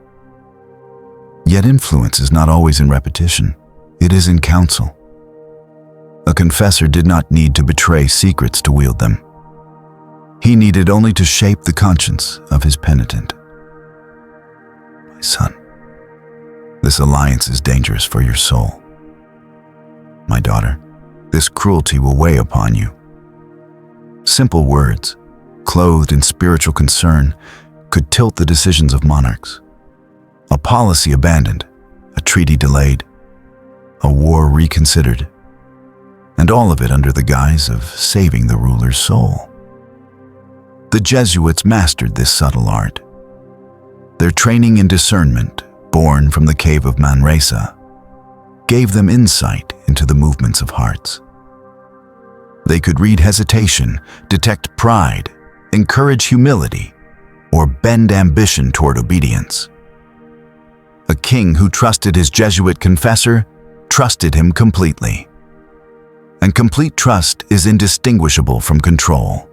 Yet influence is not always in repetition, it is in counsel. A confessor did not need to betray secrets to wield them. He needed only to shape the conscience of his penitent. My son, this alliance is dangerous for your soul. My daughter, this cruelty will weigh upon you. Simple words, clothed in spiritual concern, could tilt the decisions of monarchs. A policy abandoned, a treaty delayed, a war reconsidered, and all of it under the guise of saving the ruler's soul. The Jesuits mastered this subtle art. Their training in discernment, born from the cave of Manresa, gave them insight into the movements of hearts. They could read hesitation, detect pride, encourage humility, or bend ambition toward obedience. A king who trusted his Jesuit confessor trusted him completely. And complete trust is indistinguishable from control.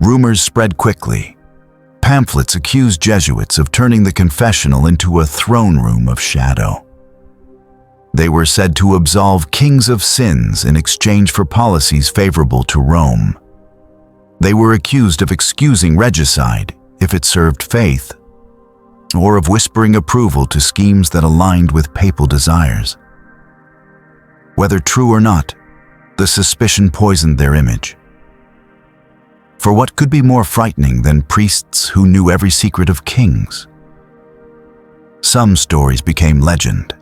Rumors spread quickly. Pamphlets accused Jesuits of turning the confessional into a throne room of shadow. They were said to absolve kings of sins in exchange for policies favorable to Rome. They were accused of excusing regicide if it served faith, or of whispering approval to schemes that aligned with papal desires. Whether true or not, the suspicion poisoned their image. For what could be more frightening than priests who knew every secret of kings? Some stories became legend.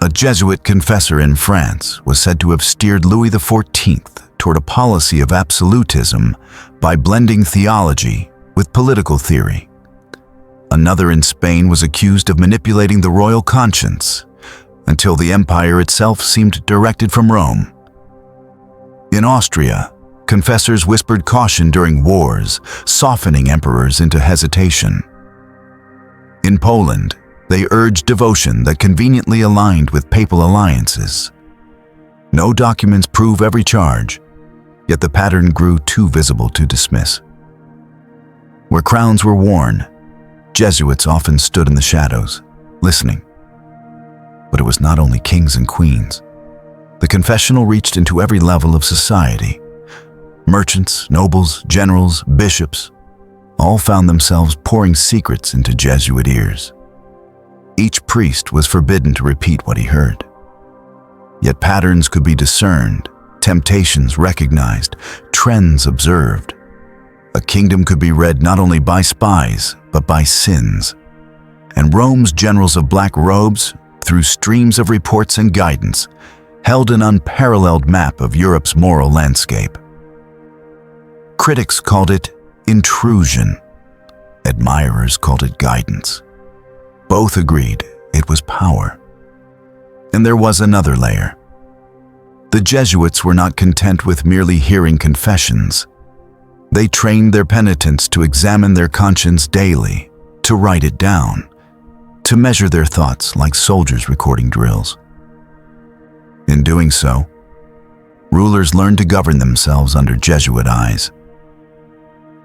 A Jesuit confessor in France was said to have steered Louis XIV toward a policy of absolutism by blending theology with political theory. Another in Spain was accused of manipulating the royal conscience until the empire itself seemed directed from Rome. In Austria, confessors whispered caution during wars, softening emperors into hesitation. In Poland, they urged devotion that conveniently aligned with papal alliances. No documents prove every charge, yet the pattern grew too visible to dismiss. Where crowns were worn, Jesuits often stood in the shadows, listening. But it was not only kings and queens. The confessional reached into every level of society. Merchants, nobles, generals, bishops, all found themselves pouring secrets into Jesuit ears. Each priest was forbidden to repeat what he heard. Yet patterns could be discerned, temptations recognized, trends observed. A kingdom could be read not only by spies, but by sins. And Rome's generals of black robes, through streams of reports and guidance, held an unparalleled map of Europe's moral landscape. Critics called it intrusion. Admirers called it guidance. Both agreed it was power. And there was another layer. The Jesuits were not content with merely hearing confessions. They trained their penitents to examine their conscience daily, to write it down, to measure their thoughts like soldiers recording drills. In doing so, rulers learned to govern themselves under Jesuit eyes.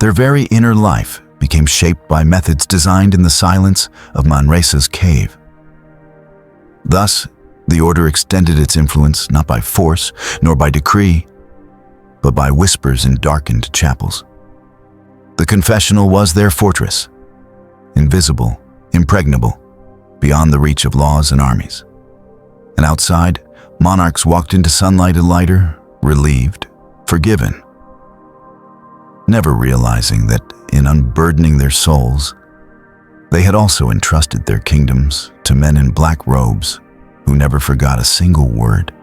Their very inner life became shaped by methods designed in the silence of Manresa's cave. Thus, the order extended its influence not by force nor by decree, but by whispers in darkened chapels. The confessional was their fortress, invisible, impregnable, beyond the reach of laws and armies. And outside, monarchs walked into sunlight lighter, relieved, forgiven, never realizing that in unburdening their souls, they had also entrusted their kingdoms to men in black robes who never forgot a single word.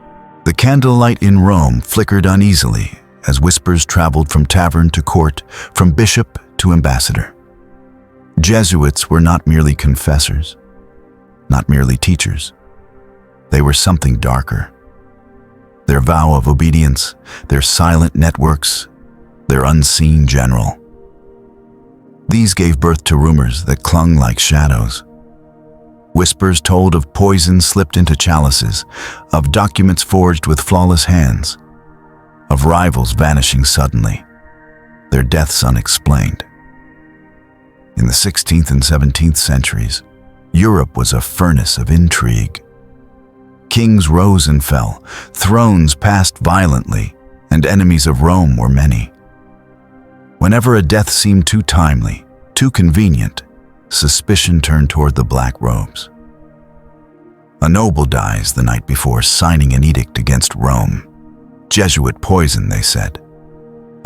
The candlelight in Rome flickered uneasily as whispers traveled from tavern to court, from bishop to ambassador. Jesuits were not merely confessors, not merely teachers. They were something darker. Their vow of obedience, their silent networks, their unseen general. These gave birth to rumors that clung like shadows. Whispers told of poison slipped into chalices, of documents forged with flawless hands, of rivals vanishing suddenly, their deaths unexplained. In the 16th and 17th centuries, Europe was a furnace of intrigue. Kings rose and fell, thrones passed violently, and enemies of Rome were many. Whenever a death seemed too timely, too convenient, suspicion turned toward the black robes. A noble dies the night before signing an edict against Rome. Jesuit poison, they said.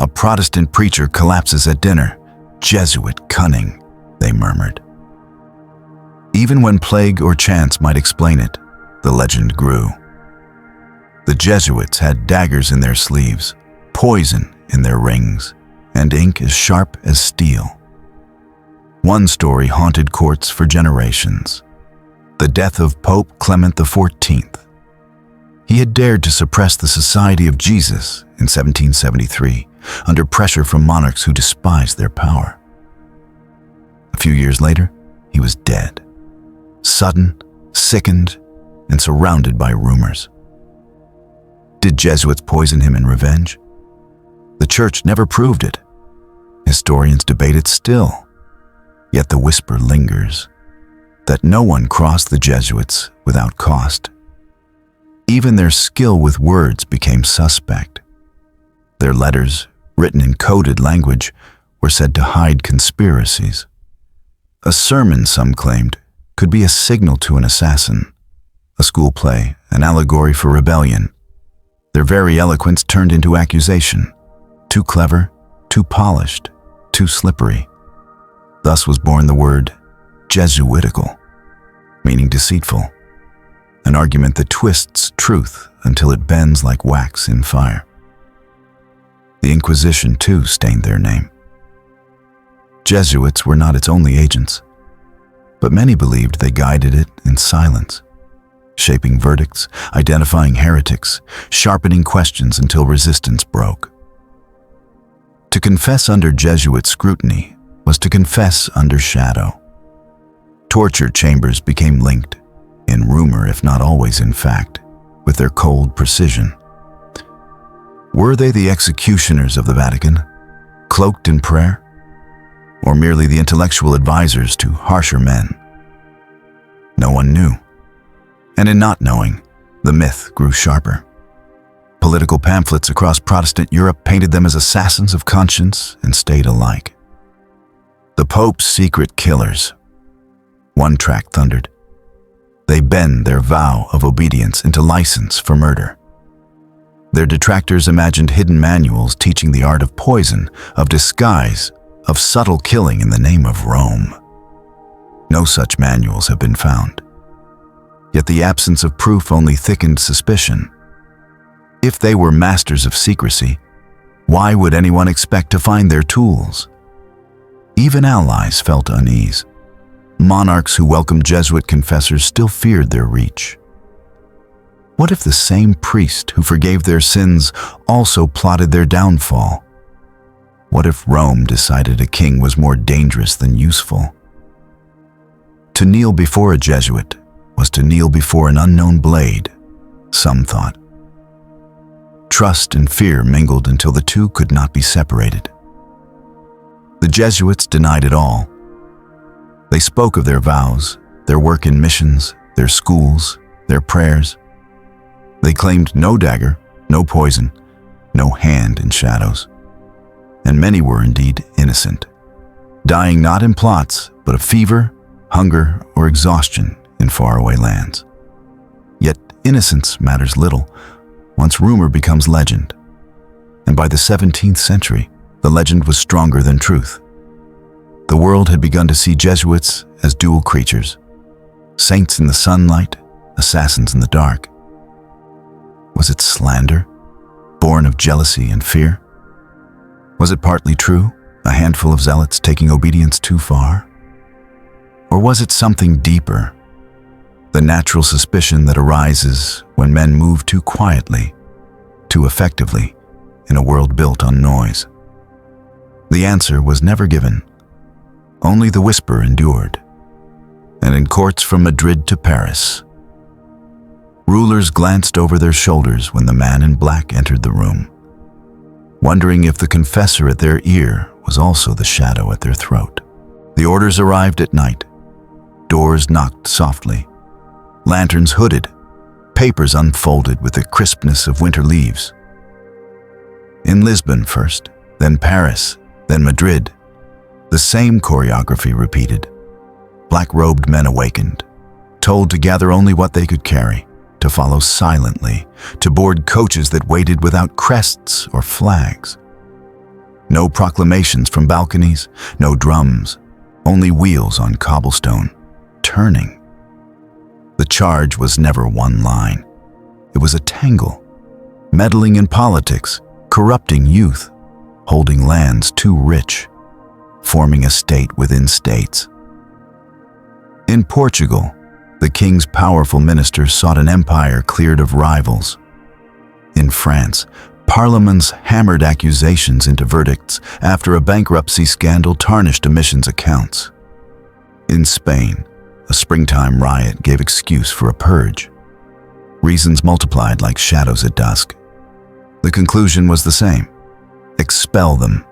A Protestant preacher collapses at dinner. Jesuit cunning, they murmured. Even when plague or chance might explain it, the legend grew. The Jesuits had daggers in their sleeves, poison in their rings, and ink as sharp as steel. One story haunted courts for generations: the death of Pope Clement XIV. He had dared to suppress the Society of Jesus in 1773 under pressure from monarchs who despised their power. A few years later, he was dead, sudden, sickened, and surrounded by rumors. Did Jesuits poison him in revenge? The Church never proved it. Historians debate it still. Yet the whisper lingers that no one crossed the Jesuits without cost. Even their skill with words became suspect. Their letters, written in coded language, were said to hide conspiracies. A sermon, some claimed, could be a signal to an assassin. A school play, an allegory for rebellion. Their very eloquence turned into accusation. Too clever, too polished, too slippery. Thus was born the word Jesuitical, meaning deceitful, an argument that twists truth until it bends like wax in fire. The Inquisition, too, stained their name. Jesuits were not its only agents, but many believed they guided it in silence, shaping verdicts, identifying heretics, sharpening questions until resistance broke. To confess under Jesuit scrutiny was to confess under shadow. Torture chambers became linked, in rumor if not always in fact, with their cold precision. Were they the executioners of the Vatican, cloaked in prayer, or merely the intellectual advisors to harsher men? No one knew. And in not knowing, the myth grew sharper. Political pamphlets across Protestant Europe painted them as assassins of conscience and state alike. The Pope's secret killers. One track thundered. They bend their vow of obedience into license for murder. Their detractors imagined hidden manuals teaching the art of poison, of disguise, of subtle killing in the name of Rome. No such manuals have been found. Yet the absence of proof only thickened suspicion. If they were masters of secrecy, why would anyone expect to find their tools? Even allies felt unease. Monarchs who welcomed Jesuit confessors still feared their reach. What if the same priest who forgave their sins also plotted their downfall? What if Rome decided a king was more dangerous than useful? To kneel before a Jesuit was to kneel before an unknown blade, some thought. Trust and fear mingled until the two could not be separated. The Jesuits denied it all. They spoke of their vows, their work in missions, their schools, their prayers. They claimed no dagger, no poison, no hand in shadows. And many were indeed innocent, dying not in plots, but of fever, hunger, or exhaustion in faraway lands. Yet innocence matters little once rumor becomes legend. And by the 17th century, the legend was stronger than truth. The world had begun to see Jesuits as dual creatures, saints in the sunlight, assassins in the dark. Was it slander, born of jealousy and fear? Was it partly true, a handful of zealots taking obedience too far? Or was it something deeper, the natural suspicion that arises when men move too quietly, too effectively, in a world built on noise? The answer was never given. Only the whisper endured. And in courts from Madrid to Paris, rulers glanced over their shoulders when the man in black entered the room, wondering if the confessor at their ear was also the shadow at their throat. The orders arrived at night. Doors knocked softly. Lanterns hooded. Papers unfolded with the crispness of winter leaves. In Lisbon first, then Paris, then Madrid, the same choreography repeated. Black-robed men awakened, told to gather only what they could carry, to follow silently, to board coaches that waited without crests or flags. No proclamations from balconies, no drums, only wheels on cobblestone, turning. The charge was never one line. It was a tangle, meddling in politics, corrupting youth, holding lands too rich, forming a state within states. In Portugal, the king's powerful ministers sought an empire cleared of rivals. In France, parliaments hammered accusations into verdicts after a bankruptcy scandal tarnished a mission's accounts. In Spain, a springtime riot gave excuse for a purge. Reasons multiplied like shadows at dusk. The conclusion was the same: expel them,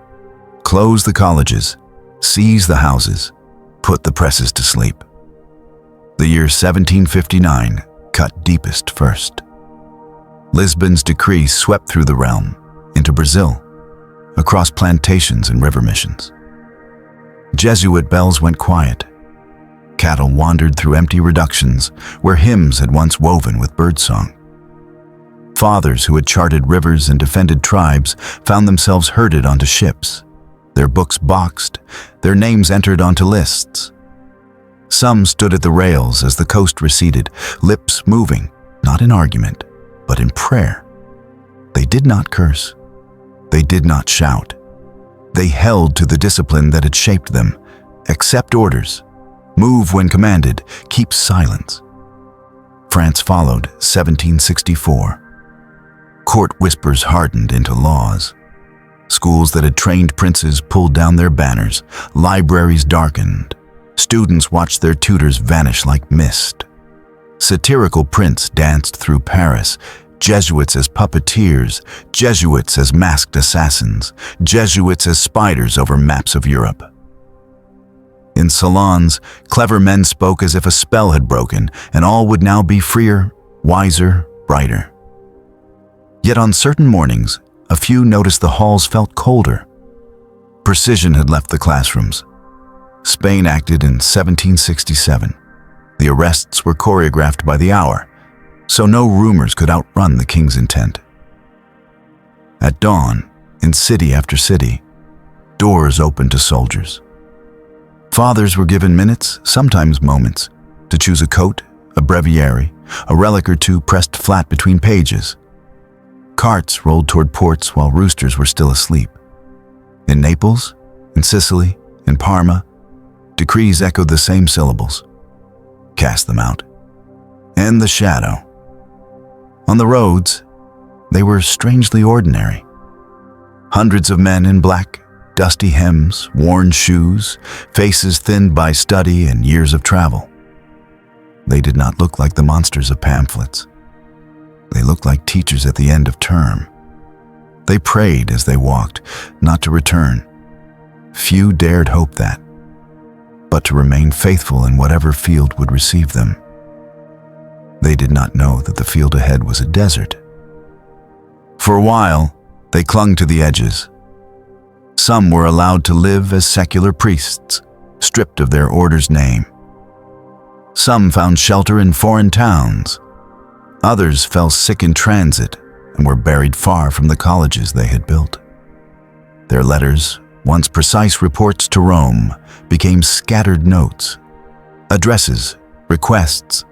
close the colleges, seize the houses, put the presses to sleep. The year 1759 cut deepest first. Lisbon's decree swept through the realm, into Brazil, across plantations and river missions. Jesuit bells went quiet. Cattle wandered through empty reductions where hymns had once woven with birdsong. Fathers who had charted rivers and defended tribes found themselves herded onto ships, their books boxed, their names entered onto lists. Some stood at the rails as the coast receded, lips moving, not in argument, but in prayer. They did not curse. They did not shout. They held to the discipline that had shaped them. Accept orders. Move when commanded. Keep silence. France followed, 1764. Court whispers hardened into laws. Schools that had trained princes pulled down their banners. Libraries darkened. Students watched their tutors vanish like mist. Satirical prints danced through Paris, Jesuits as puppeteers, Jesuits as masked assassins, Jesuits as spiders over maps of Europe. In salons, clever men spoke as if a spell had broken, and all would now be freer, wiser, brighter. Yet on certain mornings, a few noticed the halls felt colder. Precision had left the classrooms. Spain acted in 1767. The arrests were choreographed by the hour, so no rumors could outrun the king's intent. At dawn, in city after city, doors opened to soldiers. Fathers were given minutes, sometimes moments, to choose a coat, a breviary, a relic or two pressed flat between pages. Carts rolled toward ports while roosters were still asleep. In Naples, in Sicily, in Parma, decrees echoed the same syllables. Cast them out. End the shadow. On the roads, they were strangely ordinary. Hundreds of men in black, dusty hems, worn shoes, faces thinned by study and years of travel. They did not look like the monsters of pamphlets. They looked like teachers at the end of term. They prayed as they walked, not to return. Few dared hope that, but to remain faithful in whatever field would receive them. They did not know that the field ahead was a desert. For a while, they clung to the edges. Some were allowed to live as secular priests, stripped of their order's name. Some found shelter in foreign towns. Others fell sick in transit and were buried far from the colleges they had built. Their letters, once precise reports to Rome, became scattered notes, addresses, requests,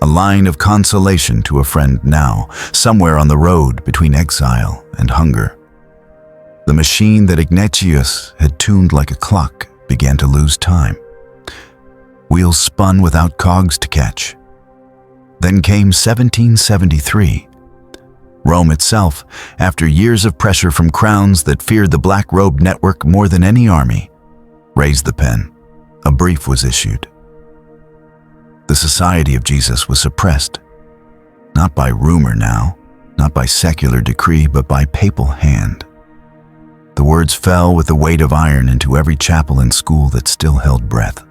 a line of consolation to a friend now, somewhere on the road between exile and hunger. The machine that Ignatius had tuned like a clock began to lose time. Wheels spun without cogs to catch. Then came 1773. Rome itself, after years of pressure from crowns that feared the black-robed network more than any army, raised the pen. A brief was issued. The Society of Jesus was suppressed, not by rumor now, not by secular decree, but by papal hand. The words fell with the weight of iron into every chapel and school that still held breath.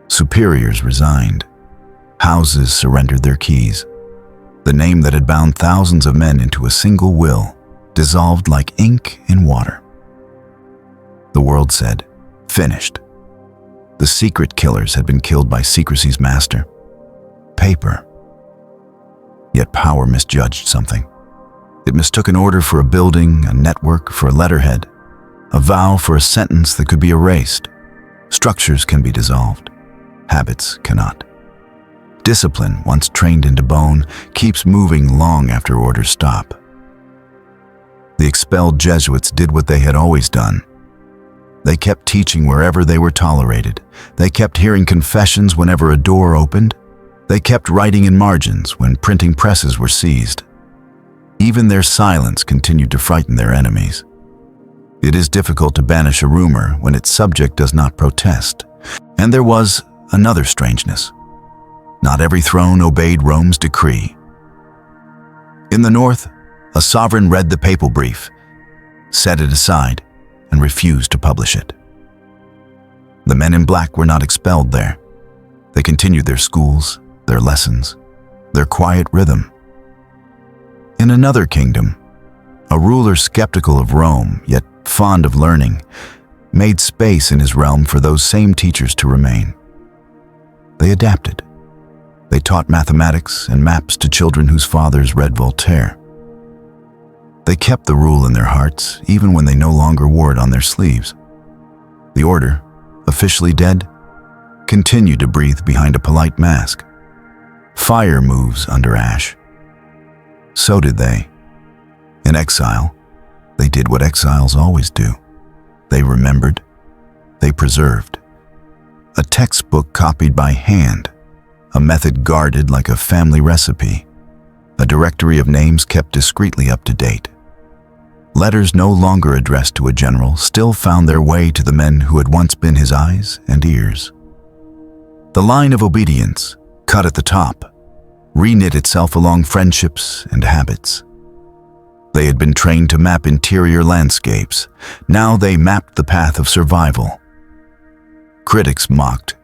Superiors resigned. Houses surrendered their keys. The name that had bound thousands of men into a single will dissolved like ink in water. The world said, "Finished." The secret killers had been killed by secrecy's master, paper. Yet power misjudged something. It mistook an order for a building, a network for a letterhead, a vow for a sentence that could be erased. Structures can be dissolved. Habits cannot. Discipline, once trained into bone, keeps moving long after orders stop. The expelled Jesuits did what they had always done. They kept teaching wherever they were tolerated. They kept hearing confessions whenever a door opened. They kept writing in margins when printing presses were seized. Even their silence continued to frighten their enemies. It is difficult to banish a rumor when its subject does not protest. And there was another strangeness. Not every throne obeyed Rome's decree. In the north, a sovereign read the papal brief, set it aside, and refused to publish it. The men in black were not expelled there. They continued their schools, their lessons, their quiet rhythm. In another kingdom, a ruler skeptical of Rome, yet fond of learning, made space in his realm for those same teachers to remain. They adapted. They taught mathematics and maps to children whose fathers read Voltaire. They kept the rule in their hearts, even when they no longer wore it on their sleeves. The order, officially dead, continued to breathe behind a polite mask. Fire moves under ash. So did they. In exile, they did what exiles always do. They remembered. They preserved. A textbook copied by hand, a method guarded like a family recipe, a directory of names kept discreetly up to date. Letters no longer addressed to a general still found their way to the men who had once been his eyes and ears. The line of obedience, cut at the top, reknit itself along friendships and habits. They had been trained to map interior landscapes. Now they mapped the path of survival. Critics mocked,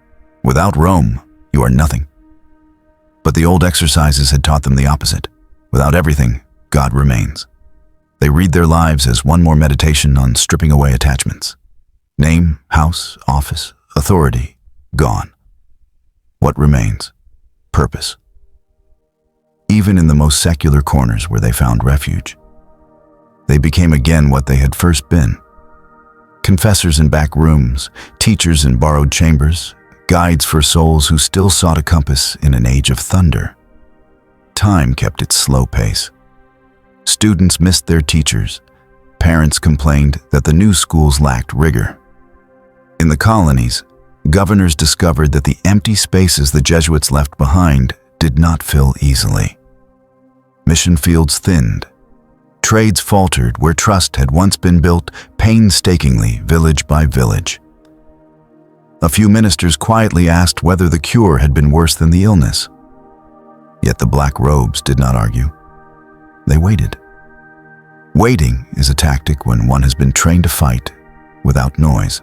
"Without Rome, you are nothing." But the old exercises had taught them the opposite. Without everything, God remains. They read their lives as one more meditation on stripping away attachments. Name, house, office, authority, gone. What remains? Purpose. Even in the most secular corners where they found refuge, they became again what they had first been. Confessors in back rooms, teachers in borrowed chambers, guides for souls who still sought a compass in an age of thunder. Time kept its slow pace. Students missed their teachers. Parents complained that the new schools lacked rigor. In the colonies, governors discovered that the empty spaces the Jesuits left behind did not fill easily. Mission fields thinned. Trades faltered where trust had once been built painstakingly, village by village. A few ministers quietly asked whether the cure had been worse than the illness. Yet the black robes did not argue. They waited. Waiting is a tactic when one has been trained to fight without noise.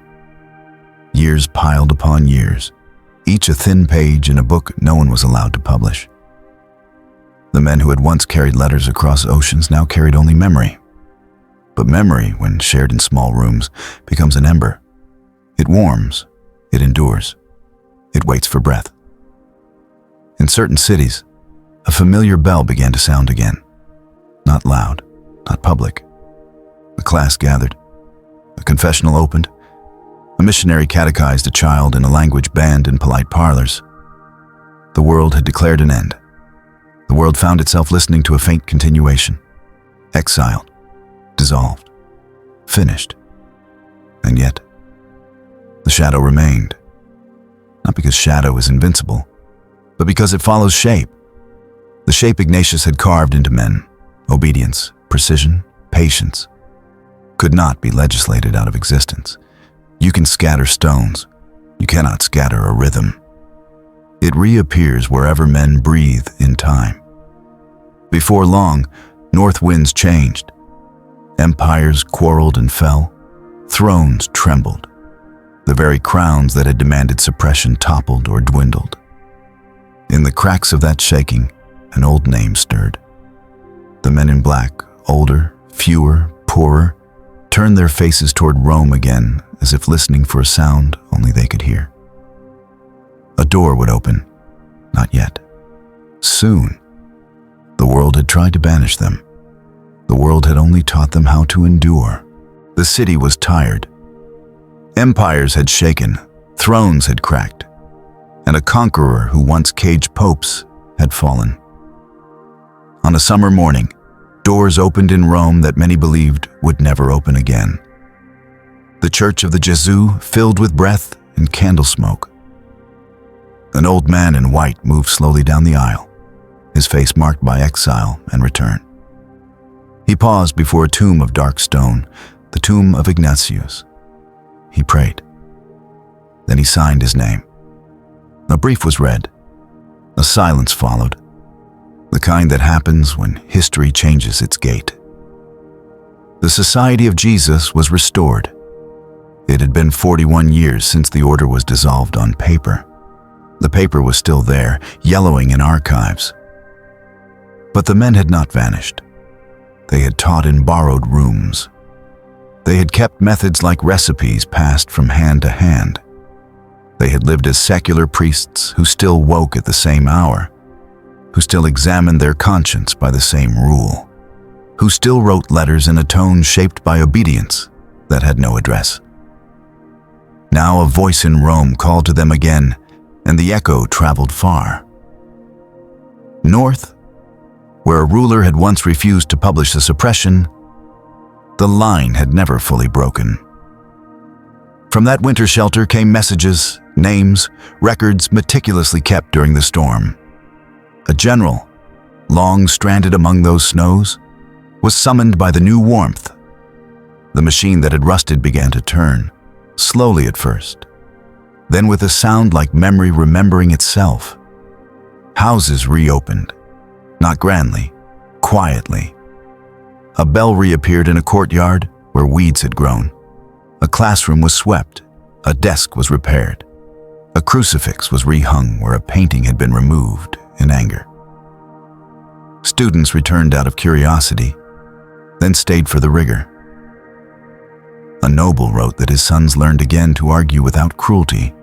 Years piled upon years, each a thin page in a book no one was allowed to publish. The men who had once carried letters across oceans now carried only memory. But memory, when shared in small rooms, becomes an ember. It warms, it endures, it waits for breath. In certain cities, a familiar bell began to sound again. Not loud, not public. A class gathered. A confessional opened. A missionary catechized a child in a language banned in polite parlors. The world had declared an end. The world found itself listening to a faint continuation. Exiled, dissolved, finished. And yet, the shadow remained. Not because shadow is invincible, but because it follows shape. The shape Ignatius had carved into men, obedience, precision, patience, could not be legislated out of existence. You can scatter stones. You cannot scatter a rhythm. It reappears wherever men breathe in time. Before long, north winds changed. Empires quarreled and fell. Thrones trembled. The very crowns that had demanded suppression toppled or dwindled. In the cracks of that shaking, an old name stirred. The men in black, older, fewer, poorer, turned their faces toward Rome again, as if listening for a sound only they could hear. A door would open. Not yet. Soon. The world had tried to banish them. The world had only taught them how to endure. The city was tired. Empires had shaken, thrones had cracked, and a conqueror who once caged popes had fallen. On a summer morning, Doors opened in Rome that many believed would never open again. The church of the Jesuit filled with breath and candle smoke. An old man in white moved slowly down the aisle, his face marked by exile and return. He paused before a tomb of dark stone, the tomb of Ignatius. He prayed. Then he signed his name. A brief was read. A silence followed, the kind that happens when history changes its gait. The Society of Jesus was restored. It had been 41 years since the order was dissolved on paper. The paper was still there, yellowing in archives. But the men had not vanished. They had taught in borrowed rooms. They had kept methods like recipes passed from hand to hand. They had lived as secular priests who still woke at the same hour, who still examined their conscience by the same rule, who still wrote letters in a tone shaped by obedience that had no address. Now a voice in Rome called to them again, and the echo traveled far. North, where a ruler had once refused to publish the suppression, the line had never fully broken. From that winter shelter came messages, names, records meticulously kept during the storm. A general, long stranded among those snows, was summoned by the new warmth. The machine that had rusted began to turn, slowly at first, then with a sound like memory remembering itself. Houses reopened, not grandly, quietly. A bell reappeared in a courtyard where weeds had grown. A classroom was swept, a desk was repaired. A crucifix was rehung where a painting had been removed in anger. Students returned out of curiosity, then stayed for the rigor. A noble wrote that his sons learned again to argue without cruelty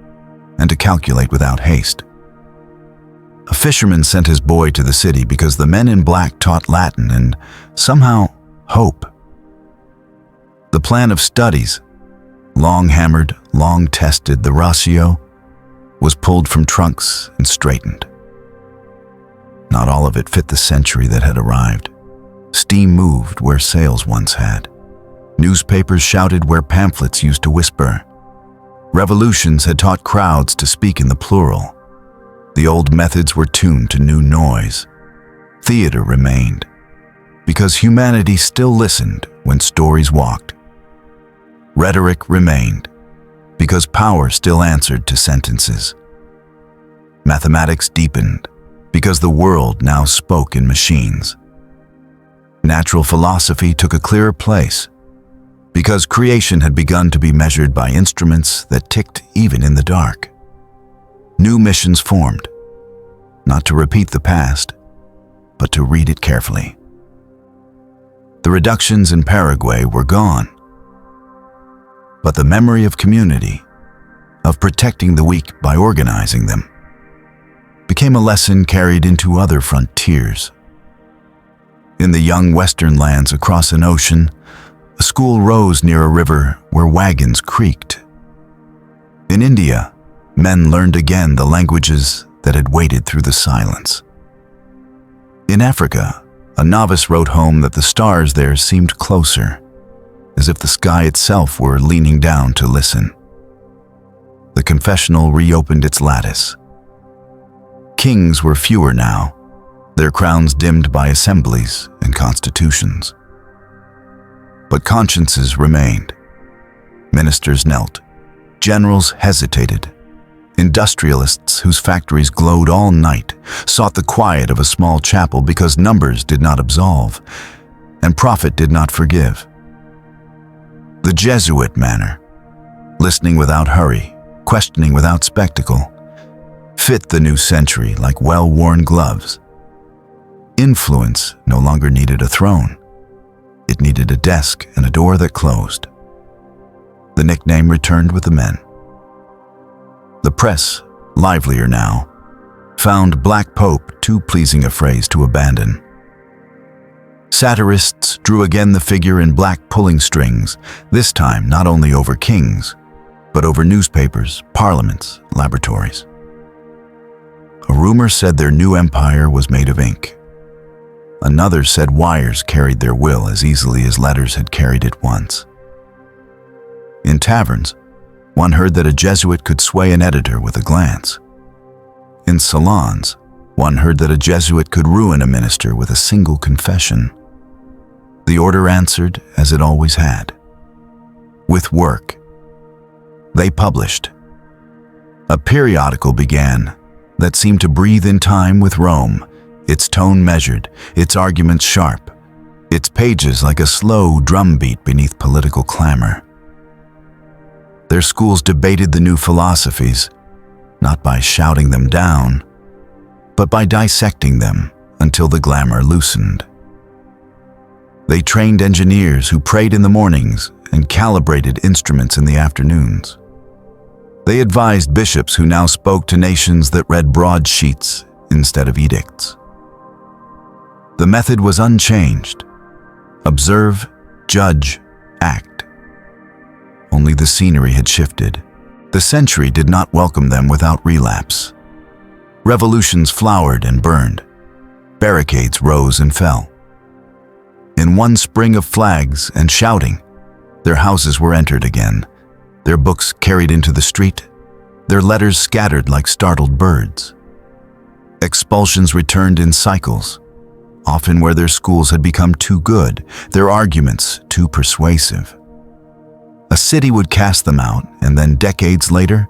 and to calculate without haste. A fisherman sent his boy to the city because the men in black taught Latin and, somehow, hope. The plan of studies, long hammered, long tested, the ratio, was pulled from trunks and straightened. Not all of it fit the century that had arrived. Steam moved where sails once had. Newspapers shouted where pamphlets used to whisper. Revolutions had taught crowds to speak in the plural. The old methods were tuned to new noise. Theater remained, because humanity still listened when stories walked. Rhetoric remained, because power still answered to sentences. Mathematics deepened, because the world now spoke in machines. Natural philosophy took a clearer place, because creation had begun to be measured by instruments that ticked even in the dark. New missions formed, not to repeat the past, but to read it carefully. The reductions in Paraguay were gone, but the memory of community, of protecting the weak by organizing them, became a lesson carried into other frontiers. In the young western lands across an ocean, a school rose near a river where wagons creaked. In India, men learned again the languages that had waited through the silence. In Africa, a novice wrote home that the stars there seemed closer, as if the sky itself were leaning down to listen. The confessional reopened its lattice. Kings were fewer now, their crowns dimmed by assemblies and constitutions. But consciences remained. Ministers knelt. Generals hesitated. Industrialists whose factories glowed all night sought the quiet of a small chapel because numbers did not absolve, and profit did not forgive. The Jesuit manner, listening without hurry, questioning without spectacle, fit the new century like well-worn gloves. Influence no longer needed a throne. It needed a desk and a door that closed. The nickname returned with the men. The press, livelier now, found Black Pope too pleasing a phrase to abandon. Satirists drew again the figure in black pulling strings, this time not only over kings, but over newspapers, parliaments, laboratories. A rumor said their new empire was made of ink. A Another said wires carried their will as easily as letters had carried it once. In taverns, one heard that a Jesuit could sway an editor with a glance. In salons, one heard that a Jesuit could ruin a minister with a single confession. The order answered as it always had, with work. They published. A periodical began that seemed to breathe in time with Rome, its tone measured, its arguments sharp, its pages like a slow drumbeat beneath political clamor. Their schools debated the new philosophies, not by shouting them down, but by dissecting them until the glamour loosened. They trained engineers who prayed in the mornings and calibrated instruments in the afternoons. They advised bishops who now spoke to nations that read broadsheets instead of edicts. The method was unchanged. Observe, judge, act. Only the scenery had shifted. The century did not welcome them without relapse. Revolutions flowered and burned. Barricades rose and fell. In one spring of flags and shouting, their houses were entered again, their books carried into the street, their letters scattered like startled birds. Expulsions returned in cycles, often where their schools had become too good, their arguments too persuasive. A city would cast them out and then decades later,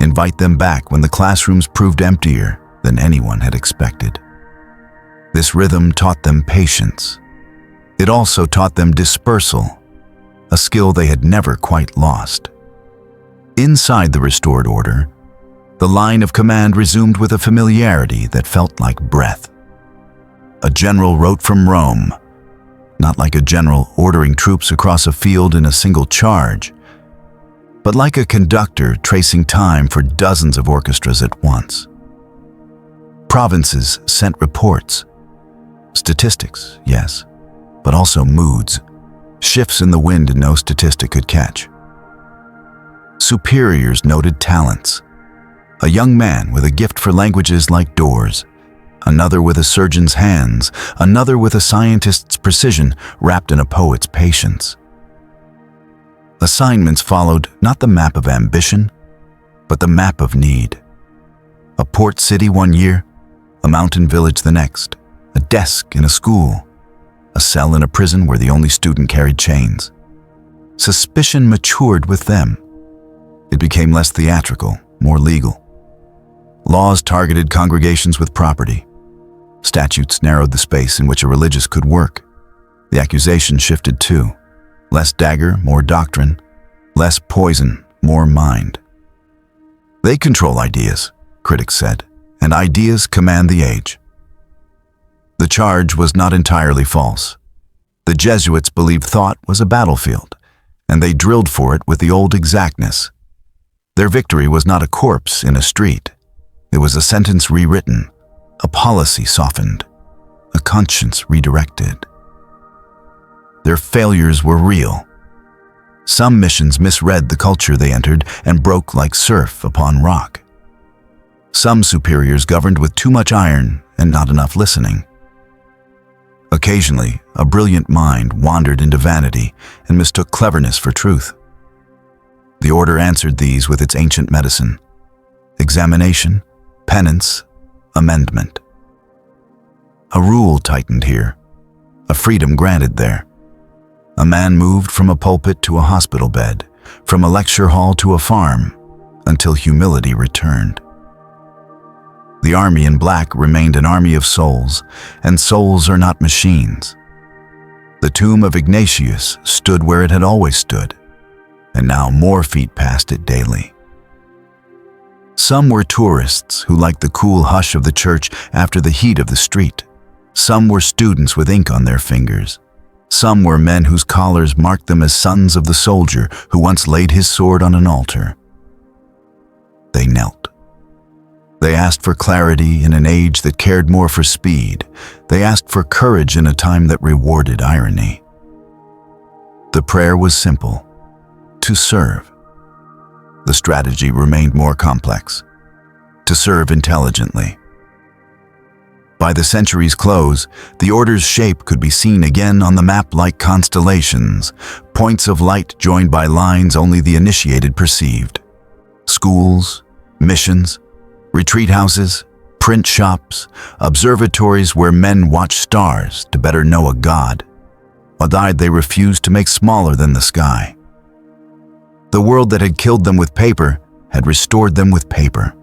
invite them back when the classrooms proved emptier than anyone had expected. This rhythm taught them patience. It also taught them dispersal, a skill they had never quite lost. Inside the restored order, the line of command resumed with a familiarity that felt like breath. A general wrote from Rome, not like a general ordering troops across a field in a single charge, but like a conductor tracing time for dozens of orchestras at once. Provinces sent reports. Statistics, yes, but also moods, shifts in the wind no statistic could catch. Superiors noted talents. A young man with a gift for languages like doors, another with a surgeon's hands, another with a scientist's precision wrapped in a poet's patience. Assignments followed not the map of ambition, but the map of need. A port city one year, a mountain village the next, a desk in a school, a cell in a prison where the only student carried chains. Suspicion matured with them. It became less theatrical, more legal. Laws targeted congregations with property. Statutes narrowed the space in which a religious could work. The accusation shifted too. Less dagger, more doctrine. Less poison, more mind. They control ideas, critics said, and ideas command the age. The charge was not entirely false. The Jesuits believed thought was a battlefield, and they drilled for it with the old exactness. Their victory was not a corpse in a street. It was a sentence rewritten, a policy softened, a conscience redirected. Their failures were real. Some missions misread the culture they entered and broke like surf upon rock. Some superiors governed with too much iron and not enough listening. Occasionally, a brilliant mind wandered into vanity and mistook cleverness for truth. The order answered these with its ancient medicine: examination, penance, amendment. A rule tightened here, a freedom granted there. A man moved from a pulpit to a hospital bed, from a lecture hall to a farm, until humility returned. The army in black remained an army of souls, and souls are not machines. The tomb of Ignatius stood where it had always stood, and now more feet passed it daily. Some were tourists who liked the cool hush of the church after the heat of the street. Some were students with ink on their fingers. Some were men whose collars marked them as sons of the soldier who once laid his sword on an altar. They knelt. They asked for clarity in an age that cared more for speed. They asked for courage in a time that rewarded irony. The prayer was simple: to serve. The strategy remained more complex: to serve intelligently. By the century's close, the order's shape could be seen again on the map like constellations, points of light joined by lines only the initiated perceived. Schools, missions, retreat houses, print shops, observatories where men watch stars to better know a god, a god they refused to make smaller than the sky. The world that had killed them with paper had restored them with paper.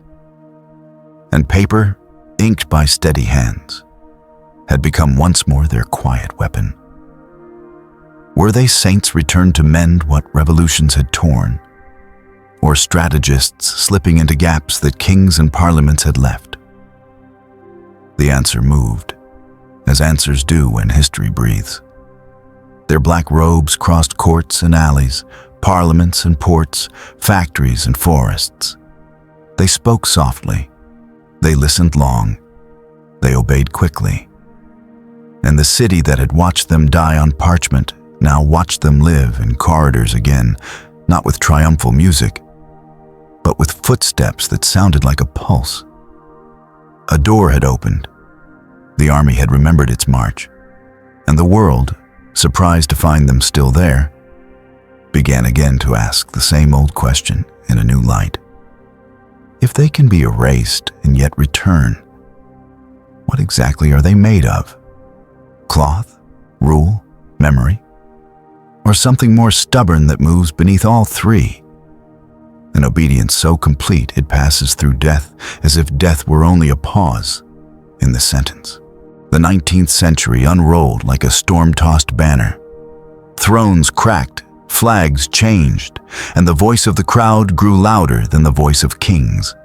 And paper, inked by steady hands, had become once more their quiet weapon. Were they saints returned to mend what revolutions had torn, or strategists slipping into gaps that kings and parliaments had left? The answer moved, as answers do when history breathes. Their black robes crossed courts and alleys, parliaments and ports, factories and forests. They spoke softly. They listened long. They obeyed quickly. And the city that had watched them die on parchment now watched them live in corridors again, not with triumphal music, but with footsteps that sounded like a pulse. A door had opened. The army had remembered its march, and the world, surprised to find them still there, began again to ask the same old question in a new light. If they can be erased and yet return, what exactly are they made of? Cloth, rule, memory, or something more stubborn that moves beneath all three? An obedience so complete it passes through death as if death were only a pause in the sentence. The 19th century unrolled like a storm-tossed banner. Thrones cracked, flags changed, and the voice of the crowd grew louder than the voice of kings.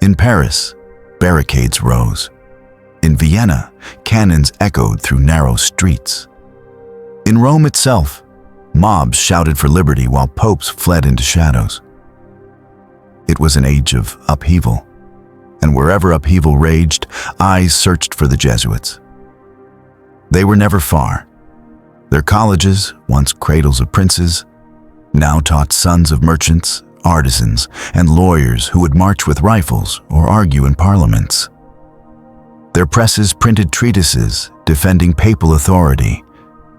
In Paris, barricades rose. In Vienna, cannons echoed through narrow streets. In Rome itself, mobs shouted for liberty while popes fled into shadows. It was an age of upheaval, and wherever upheaval raged, eyes searched for the Jesuits. They were never far. Their colleges, once cradles of princes, now taught sons of merchants, artisans, and lawyers who would march with rifles or argue in parliaments. Their presses printed treatises defending papal authority,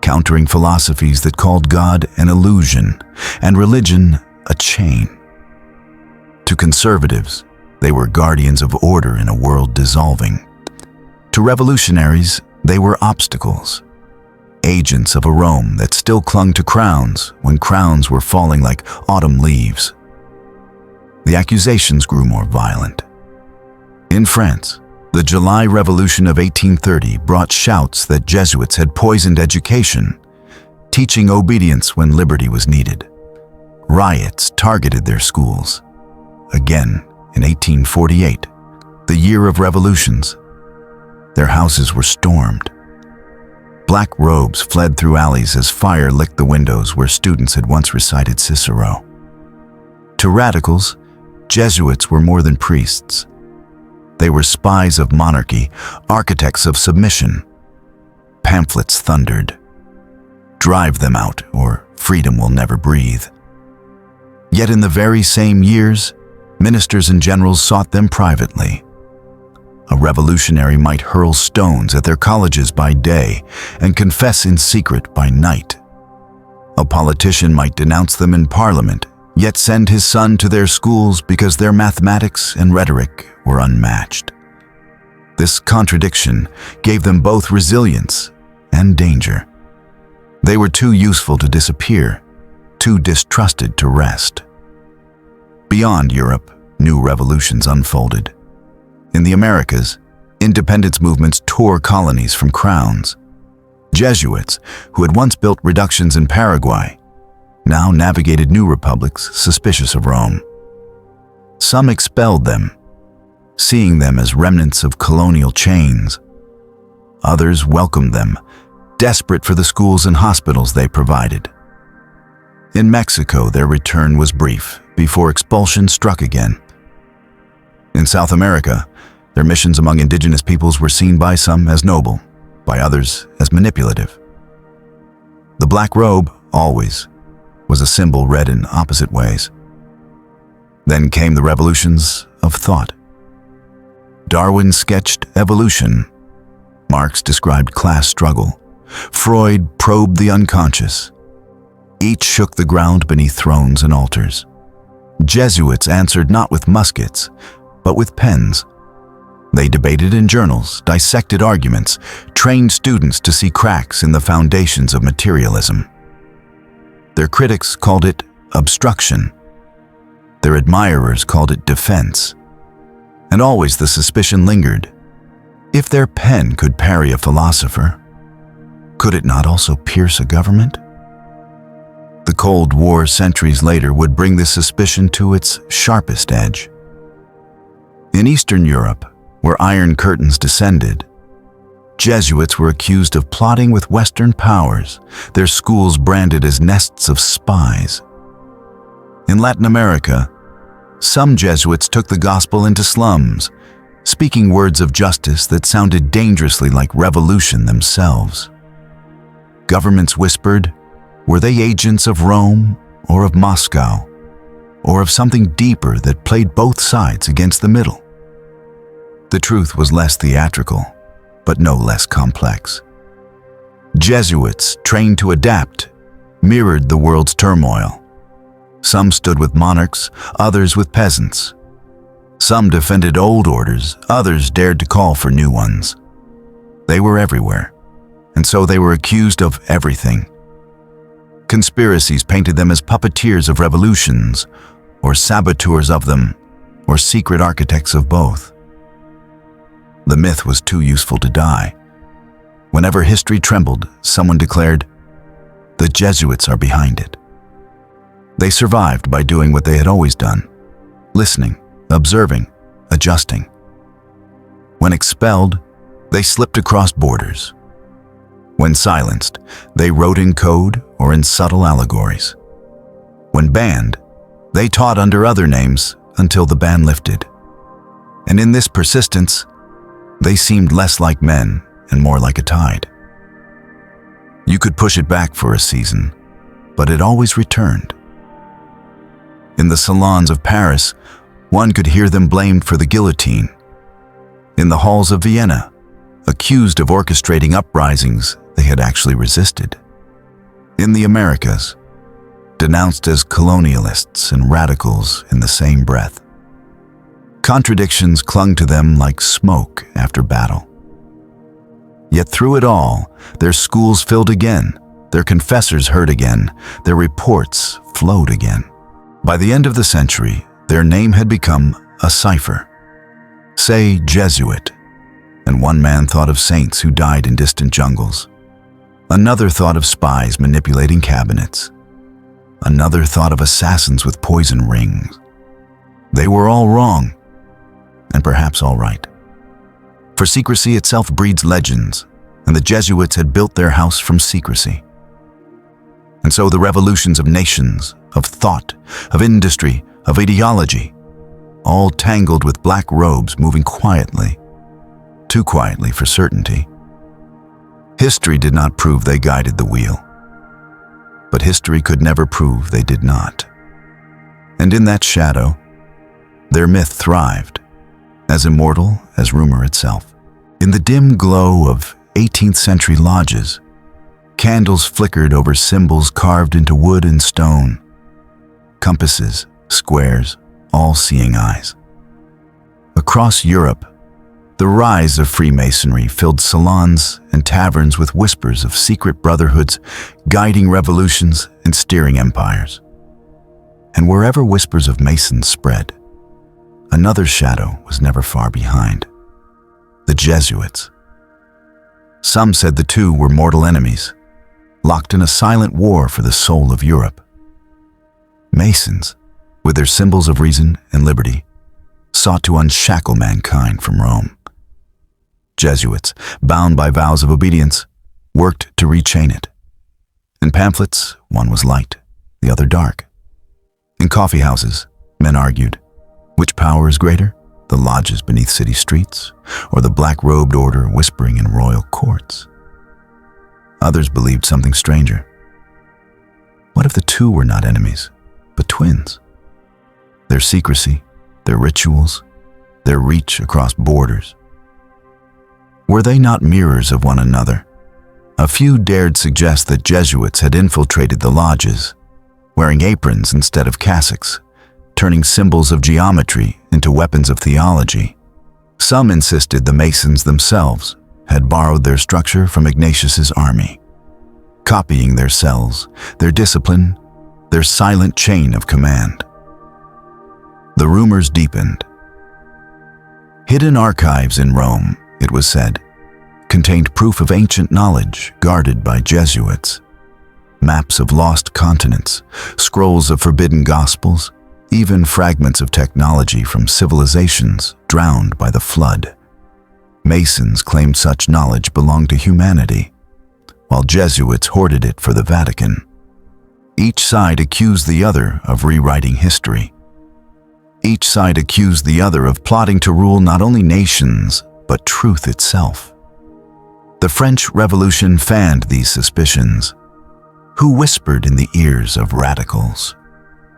countering philosophies that called God an illusion and religion a chain. To conservatives, they were guardians of order in a world dissolving. To revolutionaries, they were obstacles, agents of a Rome that still clung to crowns when crowns were falling like autumn leaves. The accusations grew more violent. In France, the July Revolution of 1830 brought shouts that Jesuits had poisoned education, teaching obedience when liberty was needed. Riots targeted their schools. Again, in 1848, the year of revolutions, their houses were stormed. Black robes fled through alleys as fire licked the windows where students had once recited Cicero. To radicals, Jesuits were more than priests. They were spies of monarchy, architects of submission. Pamphlets thundered, "Drive them out, or freedom will never breathe." Yet in the very same years, ministers and generals sought them privately. A revolutionary might hurl stones at their colleges by day and confess in secret by night. A politician might denounce them in parliament, yet send his son to their schools because their mathematics and rhetoric were unmatched. This contradiction gave them both resilience and danger. They were too useful to disappear, too distrusted to rest. Beyond Europe, new revolutions unfolded. In the Americas, independence movements tore colonies from crowns. Jesuits, who had once built reductions in Paraguay, now navigated new republics suspicious of Rome. Some expelled them, seeing them as remnants of colonial chains. Others welcomed them, desperate for the schools and hospitals they provided. In Mexico, their return was brief, before expulsion struck again. In South America, their missions among indigenous peoples were seen by some as noble, by others as manipulative. The black robe, always, was a symbol read in opposite ways. Then came the revolutions of thought. Darwin sketched evolution. Marx described class struggle. Freud probed the unconscious. Each shook the ground beneath thrones and altars. Jesuits answered not with muskets, but with pens. They debated in journals, dissected arguments, trained students to see cracks in the foundations of materialism. Their critics called it obstruction. Their admirers called it defense. And always the suspicion lingered. If their pen could parry a philosopher, could it not also pierce a government? The Cold War centuries later would bring this suspicion to its sharpest edge. In Eastern Europe, where Iron Curtains descended, Jesuits were accused of plotting with Western powers, their schools branded as nests of spies. In Latin America, some Jesuits took the gospel into slums, speaking words of justice that sounded dangerously like revolution themselves. Governments whispered, were they agents of Rome or of Moscow, or of something deeper that played both sides against the middle? The truth was less theatrical, but no less complex. Jesuits, trained to adapt, mirrored the world's turmoil. Some stood with monarchs, others with peasants. Some defended old orders, others dared to call for new ones. They were everywhere, and so they were accused of everything. Conspiracies painted them as puppeteers of revolutions, or saboteurs of them, or secret architects of both. The myth was too useful to die. Whenever history trembled, someone declared, "The Jesuits are behind it." They survived by doing what they had always done, listening, observing, adjusting. When expelled, they slipped across borders. When silenced, they wrote in code or in subtle allegories. When banned, they taught under other names until the ban lifted. And in this persistence, they seemed less like men and more like a tide. You could push it back for a season, but it always returned. In the salons of Paris, one could hear them blamed for the guillotine. In the halls of Vienna, accused of orchestrating uprisings they had actually resisted. In the Americas, denounced as colonialists and radicals in the same breath. Contradictions clung to them like smoke after battle. Yet through it all, their schools filled again, their confessors heard again, their reports flowed again. By the end of the century, their name had become a cipher. Say Jesuit, and one man thought of saints who died in distant jungles. Another thought of spies manipulating cabinets. Another thought of assassins with poison rings. They were all wrong, and perhaps all right. For secrecy itself breeds legends, and the Jesuits had built their house from secrecy. And so the revolutions of nations, of thought, of industry, of ideology, all tangled with black robes moving quietly, too quietly for certainty. History did not prove they guided the wheel, but history could never prove they did not. And in that shadow, their myth thrived, as immortal as rumor itself. In the dim glow of 18th century lodges, candles flickered over symbols carved into wood and stone, compasses, squares, all-seeing eyes. Across Europe, the rise of Freemasonry filled salons and taverns with whispers of secret brotherhoods guiding revolutions and steering empires. And wherever whispers of Masons spread, another shadow was never far behind: the Jesuits. Some said the two were mortal enemies, locked in a silent war for the soul of Europe. Masons, with their symbols of reason and liberty, sought to unshackle mankind from Rome. Jesuits, bound by vows of obedience, worked to rechain it. In pamphlets, one was light, the other dark. In coffee houses, men argued, which power is greater, the lodges beneath city streets, or the black-robed order whispering in royal courts? Others believed something stranger. What if the two were not enemies, but twins? Their secrecy, their rituals, their reach across borders. Were they not mirrors of one another? A few dared suggest that Jesuits had infiltrated the lodges, wearing aprons instead of cassocks, turning symbols of geometry into weapons of theology. Some insisted the Masons themselves had borrowed their structure from Ignatius's army, copying their cells, their discipline, their silent chain of command. The rumors deepened. Hidden archives in Rome, it was said, contained proof of ancient knowledge guarded by Jesuits. Maps of lost continents, scrolls of forbidden gospels, even fragments of technology from civilizations drowned by the flood. Masons claimed such knowledge belonged to humanity, while Jesuits hoarded it for the Vatican. Each side accused the other of rewriting history. Each side accused the other of plotting to rule not only nations, but truth itself. The French Revolution fanned these suspicions. Who whispered in the ears of radicals?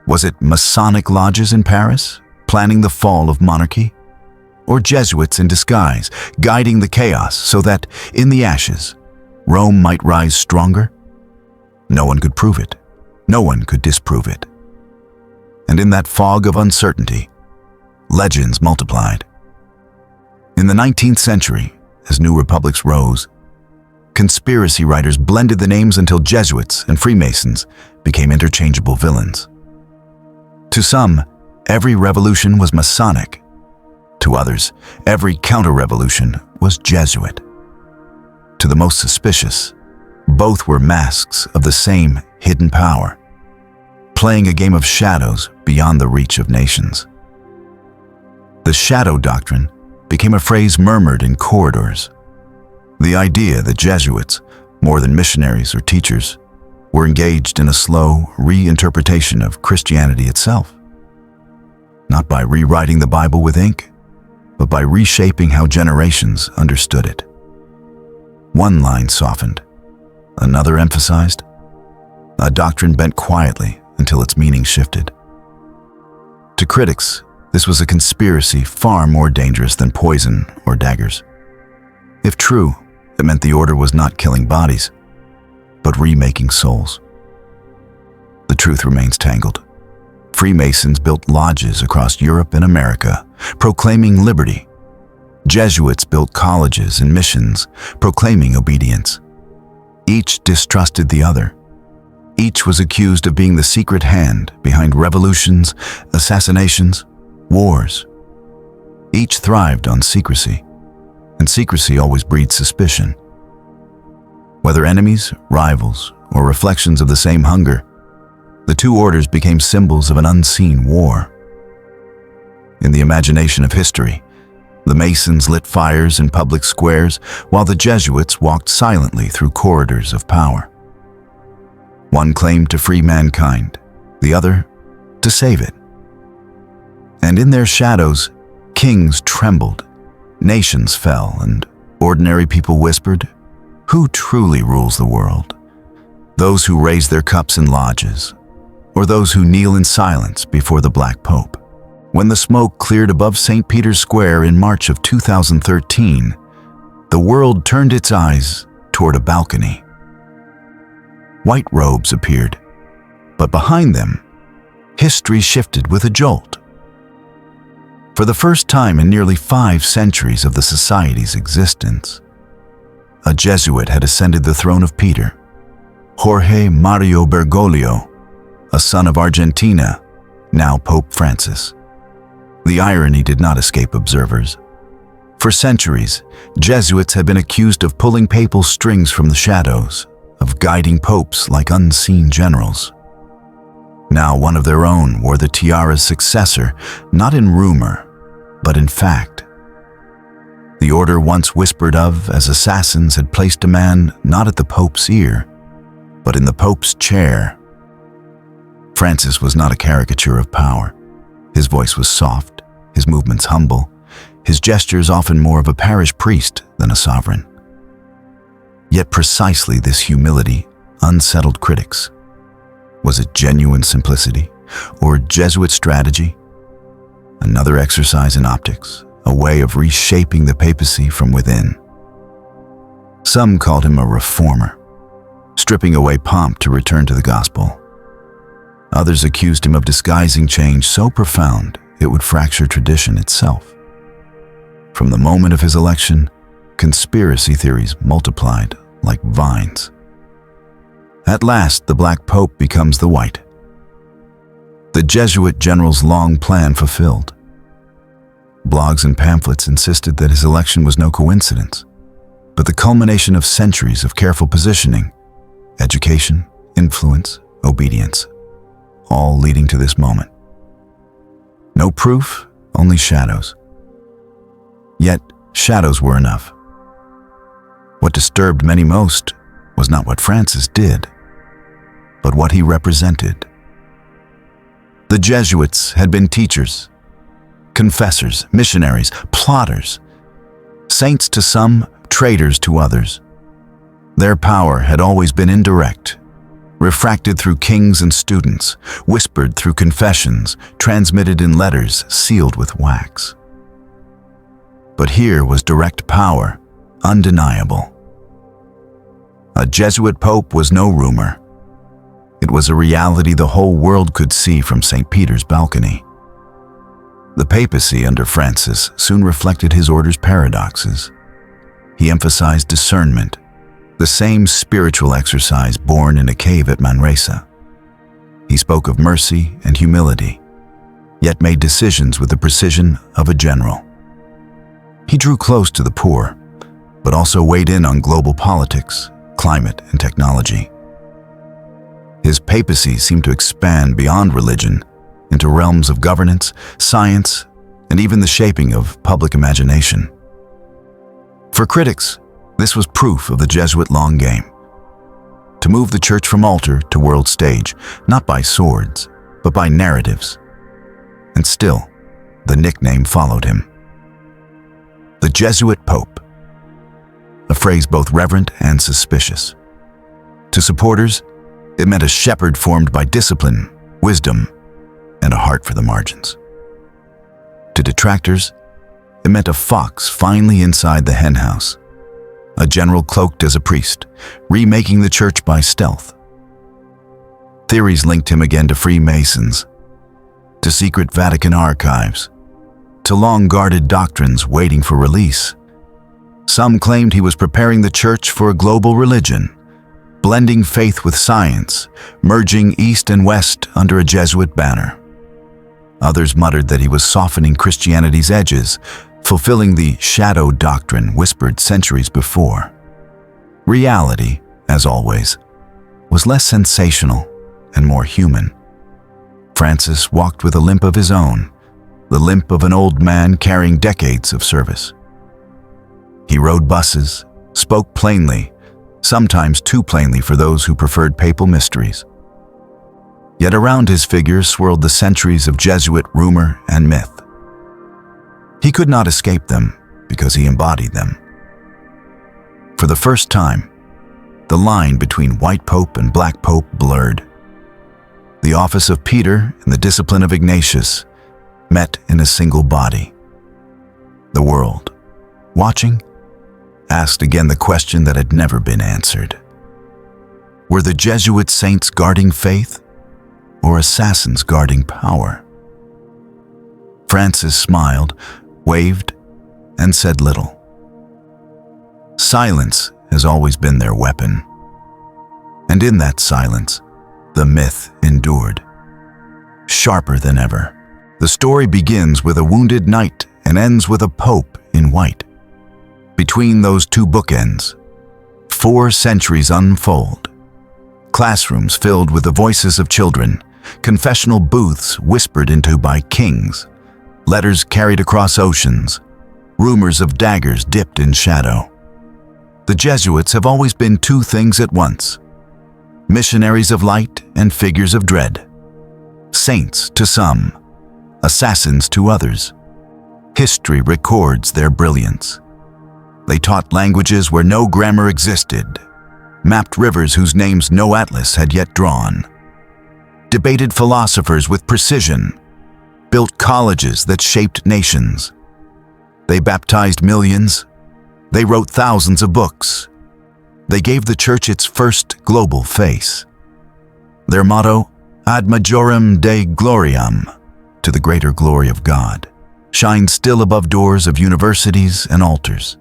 Was it Masonic lodges in Paris, planning the fall of monarchy? Or Jesuits in disguise, guiding the chaos so that, in the ashes, Rome might rise stronger? No one could prove it. No one could disprove it. And in that fog of uncertainty, legends multiplied. In the 19th century, as new republics rose, conspiracy writers blended the names until Jesuits and Freemasons became interchangeable villains. To some, every revolution was Masonic. To others, every counter-revolution was Jesuit. To the most suspicious, both were masks of the same hidden power, playing a game of shadows beyond the reach of nations. The shadow doctrine became a phrase murmured in corridors. The idea that Jesuits, more than missionaries or teachers, were engaged in a slow reinterpretation of Christianity itself. Not by rewriting the Bible with ink, but by reshaping how generations understood it. One line softened, another emphasized. A doctrine bent quietly until its meaning shifted. To critics, this was a conspiracy far more dangerous than poison or daggers. If true, it meant the order was not killing bodies, but remaking souls. The truth remains tangled. Freemasons built lodges across Europe and America, proclaiming liberty. Jesuits built colleges and missions, proclaiming obedience. Each distrusted the other. Each was accused of being the secret hand behind revolutions, assassinations, wars. Each thrived on secrecy, and secrecy always breeds suspicion. Whether enemies, rivals, or reflections of the same hunger, the two orders became symbols of an unseen war. In the imagination of history, the Masons lit fires in public squares while the Jesuits walked silently through corridors of power. One claimed to free mankind, the other to save it. And in their shadows, kings trembled, nations fell, and ordinary people whispered, "Who truly rules the world? Those who raise their cups in lodges, or those who kneel in silence before the Black Pope?" When the smoke cleared above St. Peter's Square in March of 2013, the world turned its eyes toward a balcony. White robes appeared, but behind them, history shifted with a jolt. For the first time in nearly 5 centuries of the Society's existence, a Jesuit had ascended the throne of Peter, Jorge Mario Bergoglio, a son of Argentina, now Pope Francis. The irony did not escape observers. For centuries, Jesuits had been accused of pulling papal strings from the shadows, of guiding popes like unseen generals. Now one of their own wore the tiara's successor, not in rumor, but in fact. The order once whispered of as assassins had placed a man not at the Pope's ear, but in the Pope's chair. Francis was not a caricature of power. His voice was soft, his movements humble, his gestures often more of a parish priest than a sovereign. Yet precisely this humility unsettled critics. Was it genuine simplicity or Jesuit strategy? Another exercise in optics, a way of reshaping the papacy from within. Some called him a reformer, stripping away pomp to return to the gospel. Others accused him of disguising change so profound it would fracture tradition itself. From the moment of his election, conspiracy theories multiplied like vines. At last, the Black Pope becomes the White. The Jesuit general's long plan fulfilled. Blogs and pamphlets insisted that his election was no coincidence, but the culmination of centuries of careful positioning, education, influence, obedience, all leading to this moment. No proof, only shadows. Yet, shadows were enough. What disturbed many most was not what Francis did, but what he represented. The Jesuits had been teachers, confessors, missionaries, plotters, saints to some, traitors to others. Their power had always been indirect, refracted through kings and students, whispered through confessions, transmitted in letters sealed with wax. But here was direct power, undeniable. A Jesuit pope was no rumor. It was a reality the whole world could see from St. Peter's balcony. The papacy under Francis soon reflected his order's paradoxes. He emphasized discernment, the same spiritual exercise born in a cave at Manresa. He spoke of mercy and humility, yet made decisions with the precision of a general. He drew close to the poor, but also weighed in on global politics, climate, and technology. His papacy seemed to expand beyond religion into realms of governance, science, and even the shaping of public imagination. For critics, this was proof of the Jesuit long game. To move the church from altar to world stage, not by swords, but by narratives. And still, the nickname followed him. The Jesuit Pope, a phrase both reverent and suspicious. To supporters, it meant a shepherd formed by discipline, wisdom, and a heart for the margins. To detractors, it meant a fox finally inside the henhouse, a general cloaked as a priest, remaking the church by stealth. Theories linked him again to Freemasons, to secret Vatican archives, to long-guarded doctrines waiting for release. Some claimed he was preparing the church for a global religion, blending faith with science, merging East and West under a Jesuit banner. Others muttered that he was softening Christianity's edges, fulfilling the shadow doctrine whispered centuries before. Reality, as always, was less sensational and more human. Francis walked with a limp of his own, the limp of an old man carrying decades of service. He rode buses, spoke plainly, sometimes too plainly for those who preferred papal mysteries. Yet around his figure swirled the centuries of Jesuit rumor and myth. He could not escape them because he embodied them. For the first time, the line between White Pope and Black Pope blurred. The office of Peter and the discipline of Ignatius met in a single body. The world, watching, asked again the question that had never been answered. Were the Jesuit saints guarding faith or assassins guarding power? Francis smiled, waved, and said little. Silence has always been their weapon. And in that silence, the myth endured, sharper than ever. The story begins with a wounded knight and ends with a pope in white. Between those two bookends, 4 centuries unfold. Classrooms filled with the voices of children, confessional booths whispered into by kings, letters carried across oceans, rumors of daggers dipped in shadow. The Jesuits have always been 2 things at once: missionaries of light and figures of dread. Saints to some, assassins to others. History records their brilliance. They taught languages where no grammar existed, mapped rivers whose names no atlas had yet drawn, debated philosophers with precision, built colleges that shaped nations. They baptized millions. They wrote thousands of books. They gave the Church its first global face. Their motto, Ad majorem Dei gloriam, to the greater glory of God, shines still above doors of universities and altars.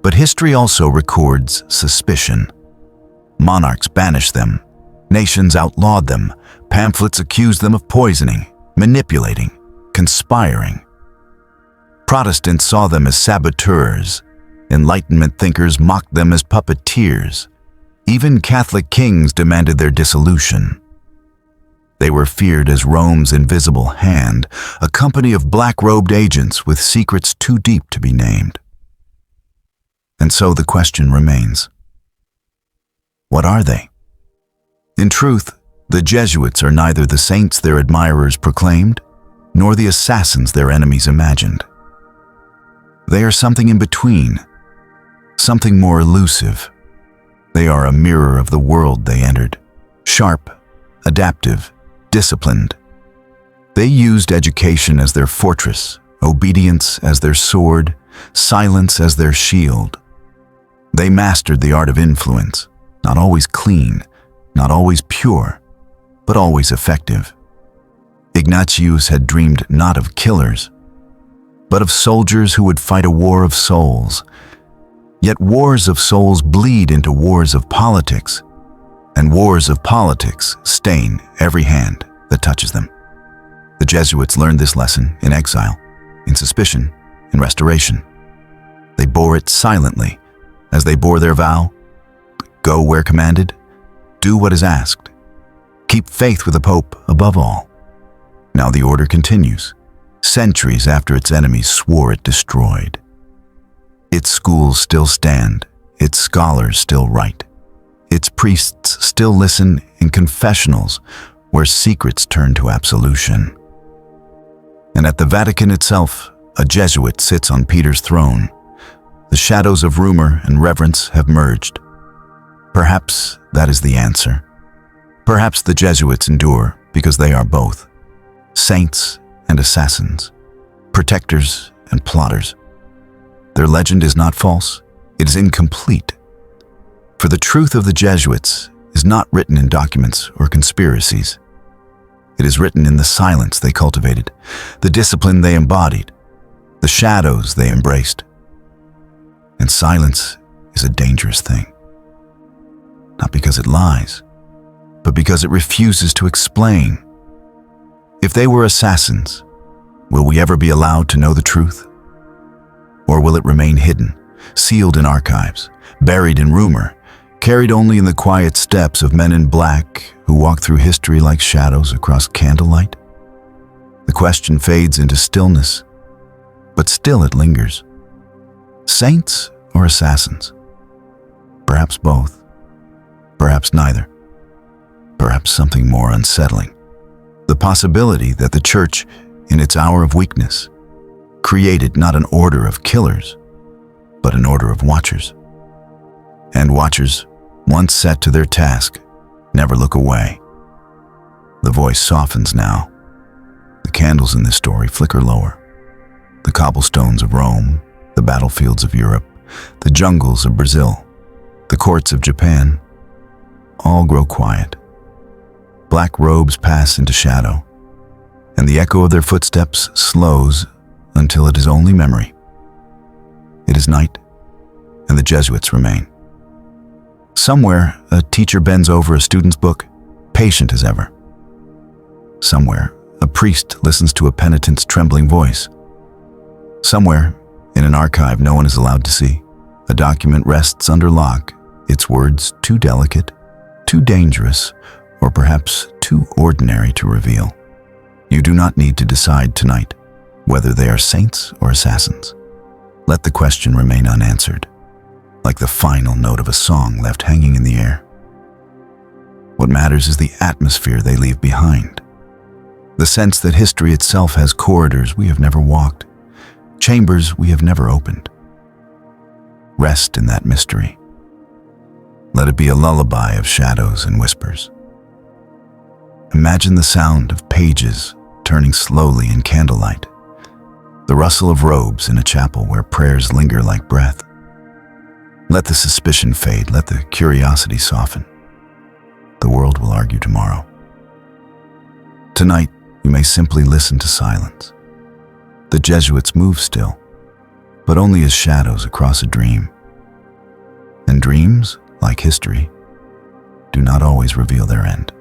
But history also records suspicion. Monarchs banished them. Nations outlawed them. Pamphlets accused them of poisoning, manipulating, conspiring. Protestants saw them as saboteurs. Enlightenment thinkers mocked them as puppeteers. Even Catholic kings demanded their dissolution. They were feared as Rome's invisible hand, a company of black-robed agents with secrets too deep to be named. And so the question remains, what are they? In truth, the Jesuits are neither the saints their admirers proclaimed, nor the assassins their enemies imagined. They are something in between, something more elusive. They are a mirror of the world they entered, sharp, adaptive, disciplined. They used education as their fortress, obedience as their sword, silence as their shield. They mastered the art of influence, not always clean, not always pure, but always effective. Ignatius had dreamed not of killers, but of soldiers who would fight a war of souls. Yet wars of souls bleed into wars of politics, and wars of politics stain every hand that touches them. The Jesuits learned this lesson in exile, in suspicion, in restoration. They bore it silently, as they bore their vow: go where commanded, do what is asked, keep faith with the Pope above all. Now the order continues, centuries after its enemies swore it destroyed. Its schools still stand, its scholars still write, its priests still listen in confessionals where secrets turn to absolution. And at the Vatican itself, a Jesuit sits on Peter's throne. The shadows of rumor and reverence have merged. Perhaps that is the answer. Perhaps the Jesuits endure because they are both, saints and assassins, protectors and plotters. Their legend is not false, it is incomplete. For the truth of the Jesuits is not written in documents or conspiracies. It is written in the silence they cultivated, the discipline they embodied, the shadows they embraced. And silence is a dangerous thing. Not because it lies, but because it refuses to explain. If they were assassins, will we ever be allowed to know the truth? Or will it remain hidden, sealed in archives, buried in rumor, carried only in the quiet steps of men in black who walk through history like shadows across candlelight? The question fades into stillness, but still it lingers. Saints or assassins? Perhaps both. Perhaps neither. Perhaps something more unsettling. The possibility that the Church, in its hour of weakness, created not an order of killers, but an order of watchers. And watchers, once set to their task, never look away. The voice softens now. The candles in this story flicker lower. The cobblestones of Rome, the battlefields of Europe, the jungles of Brazil, the courts of Japan, all grow quiet. Black robes pass into shadow, and the echo of their footsteps slows until it is only memory. It is night, and the Jesuits remain. Somewhere, a teacher bends over a student's book, patient as ever. Somewhere, a priest listens to a penitent's trembling voice. Somewhere, in an archive no one is allowed to see, a document rests under lock, its words too delicate, too dangerous, or perhaps too ordinary to reveal. You do not need to decide tonight whether they are saints or assassins. Let the question remain unanswered, like the final note of a song left hanging in the air. What matters is the atmosphere they leave behind, the sense that history itself has corridors we have never walked, chambers we have never opened. Rest in that mystery. Let it be a lullaby of shadows and whispers. Imagine the sound of pages turning slowly in candlelight, the rustle of robes in a chapel where prayers linger like breath. Let the suspicion fade, let the curiosity soften. The world will argue tomorrow. Tonight, you may simply listen to silence. The Jesuits move still, but only as shadows across a dream. And dreams, like history, do not always reveal their end.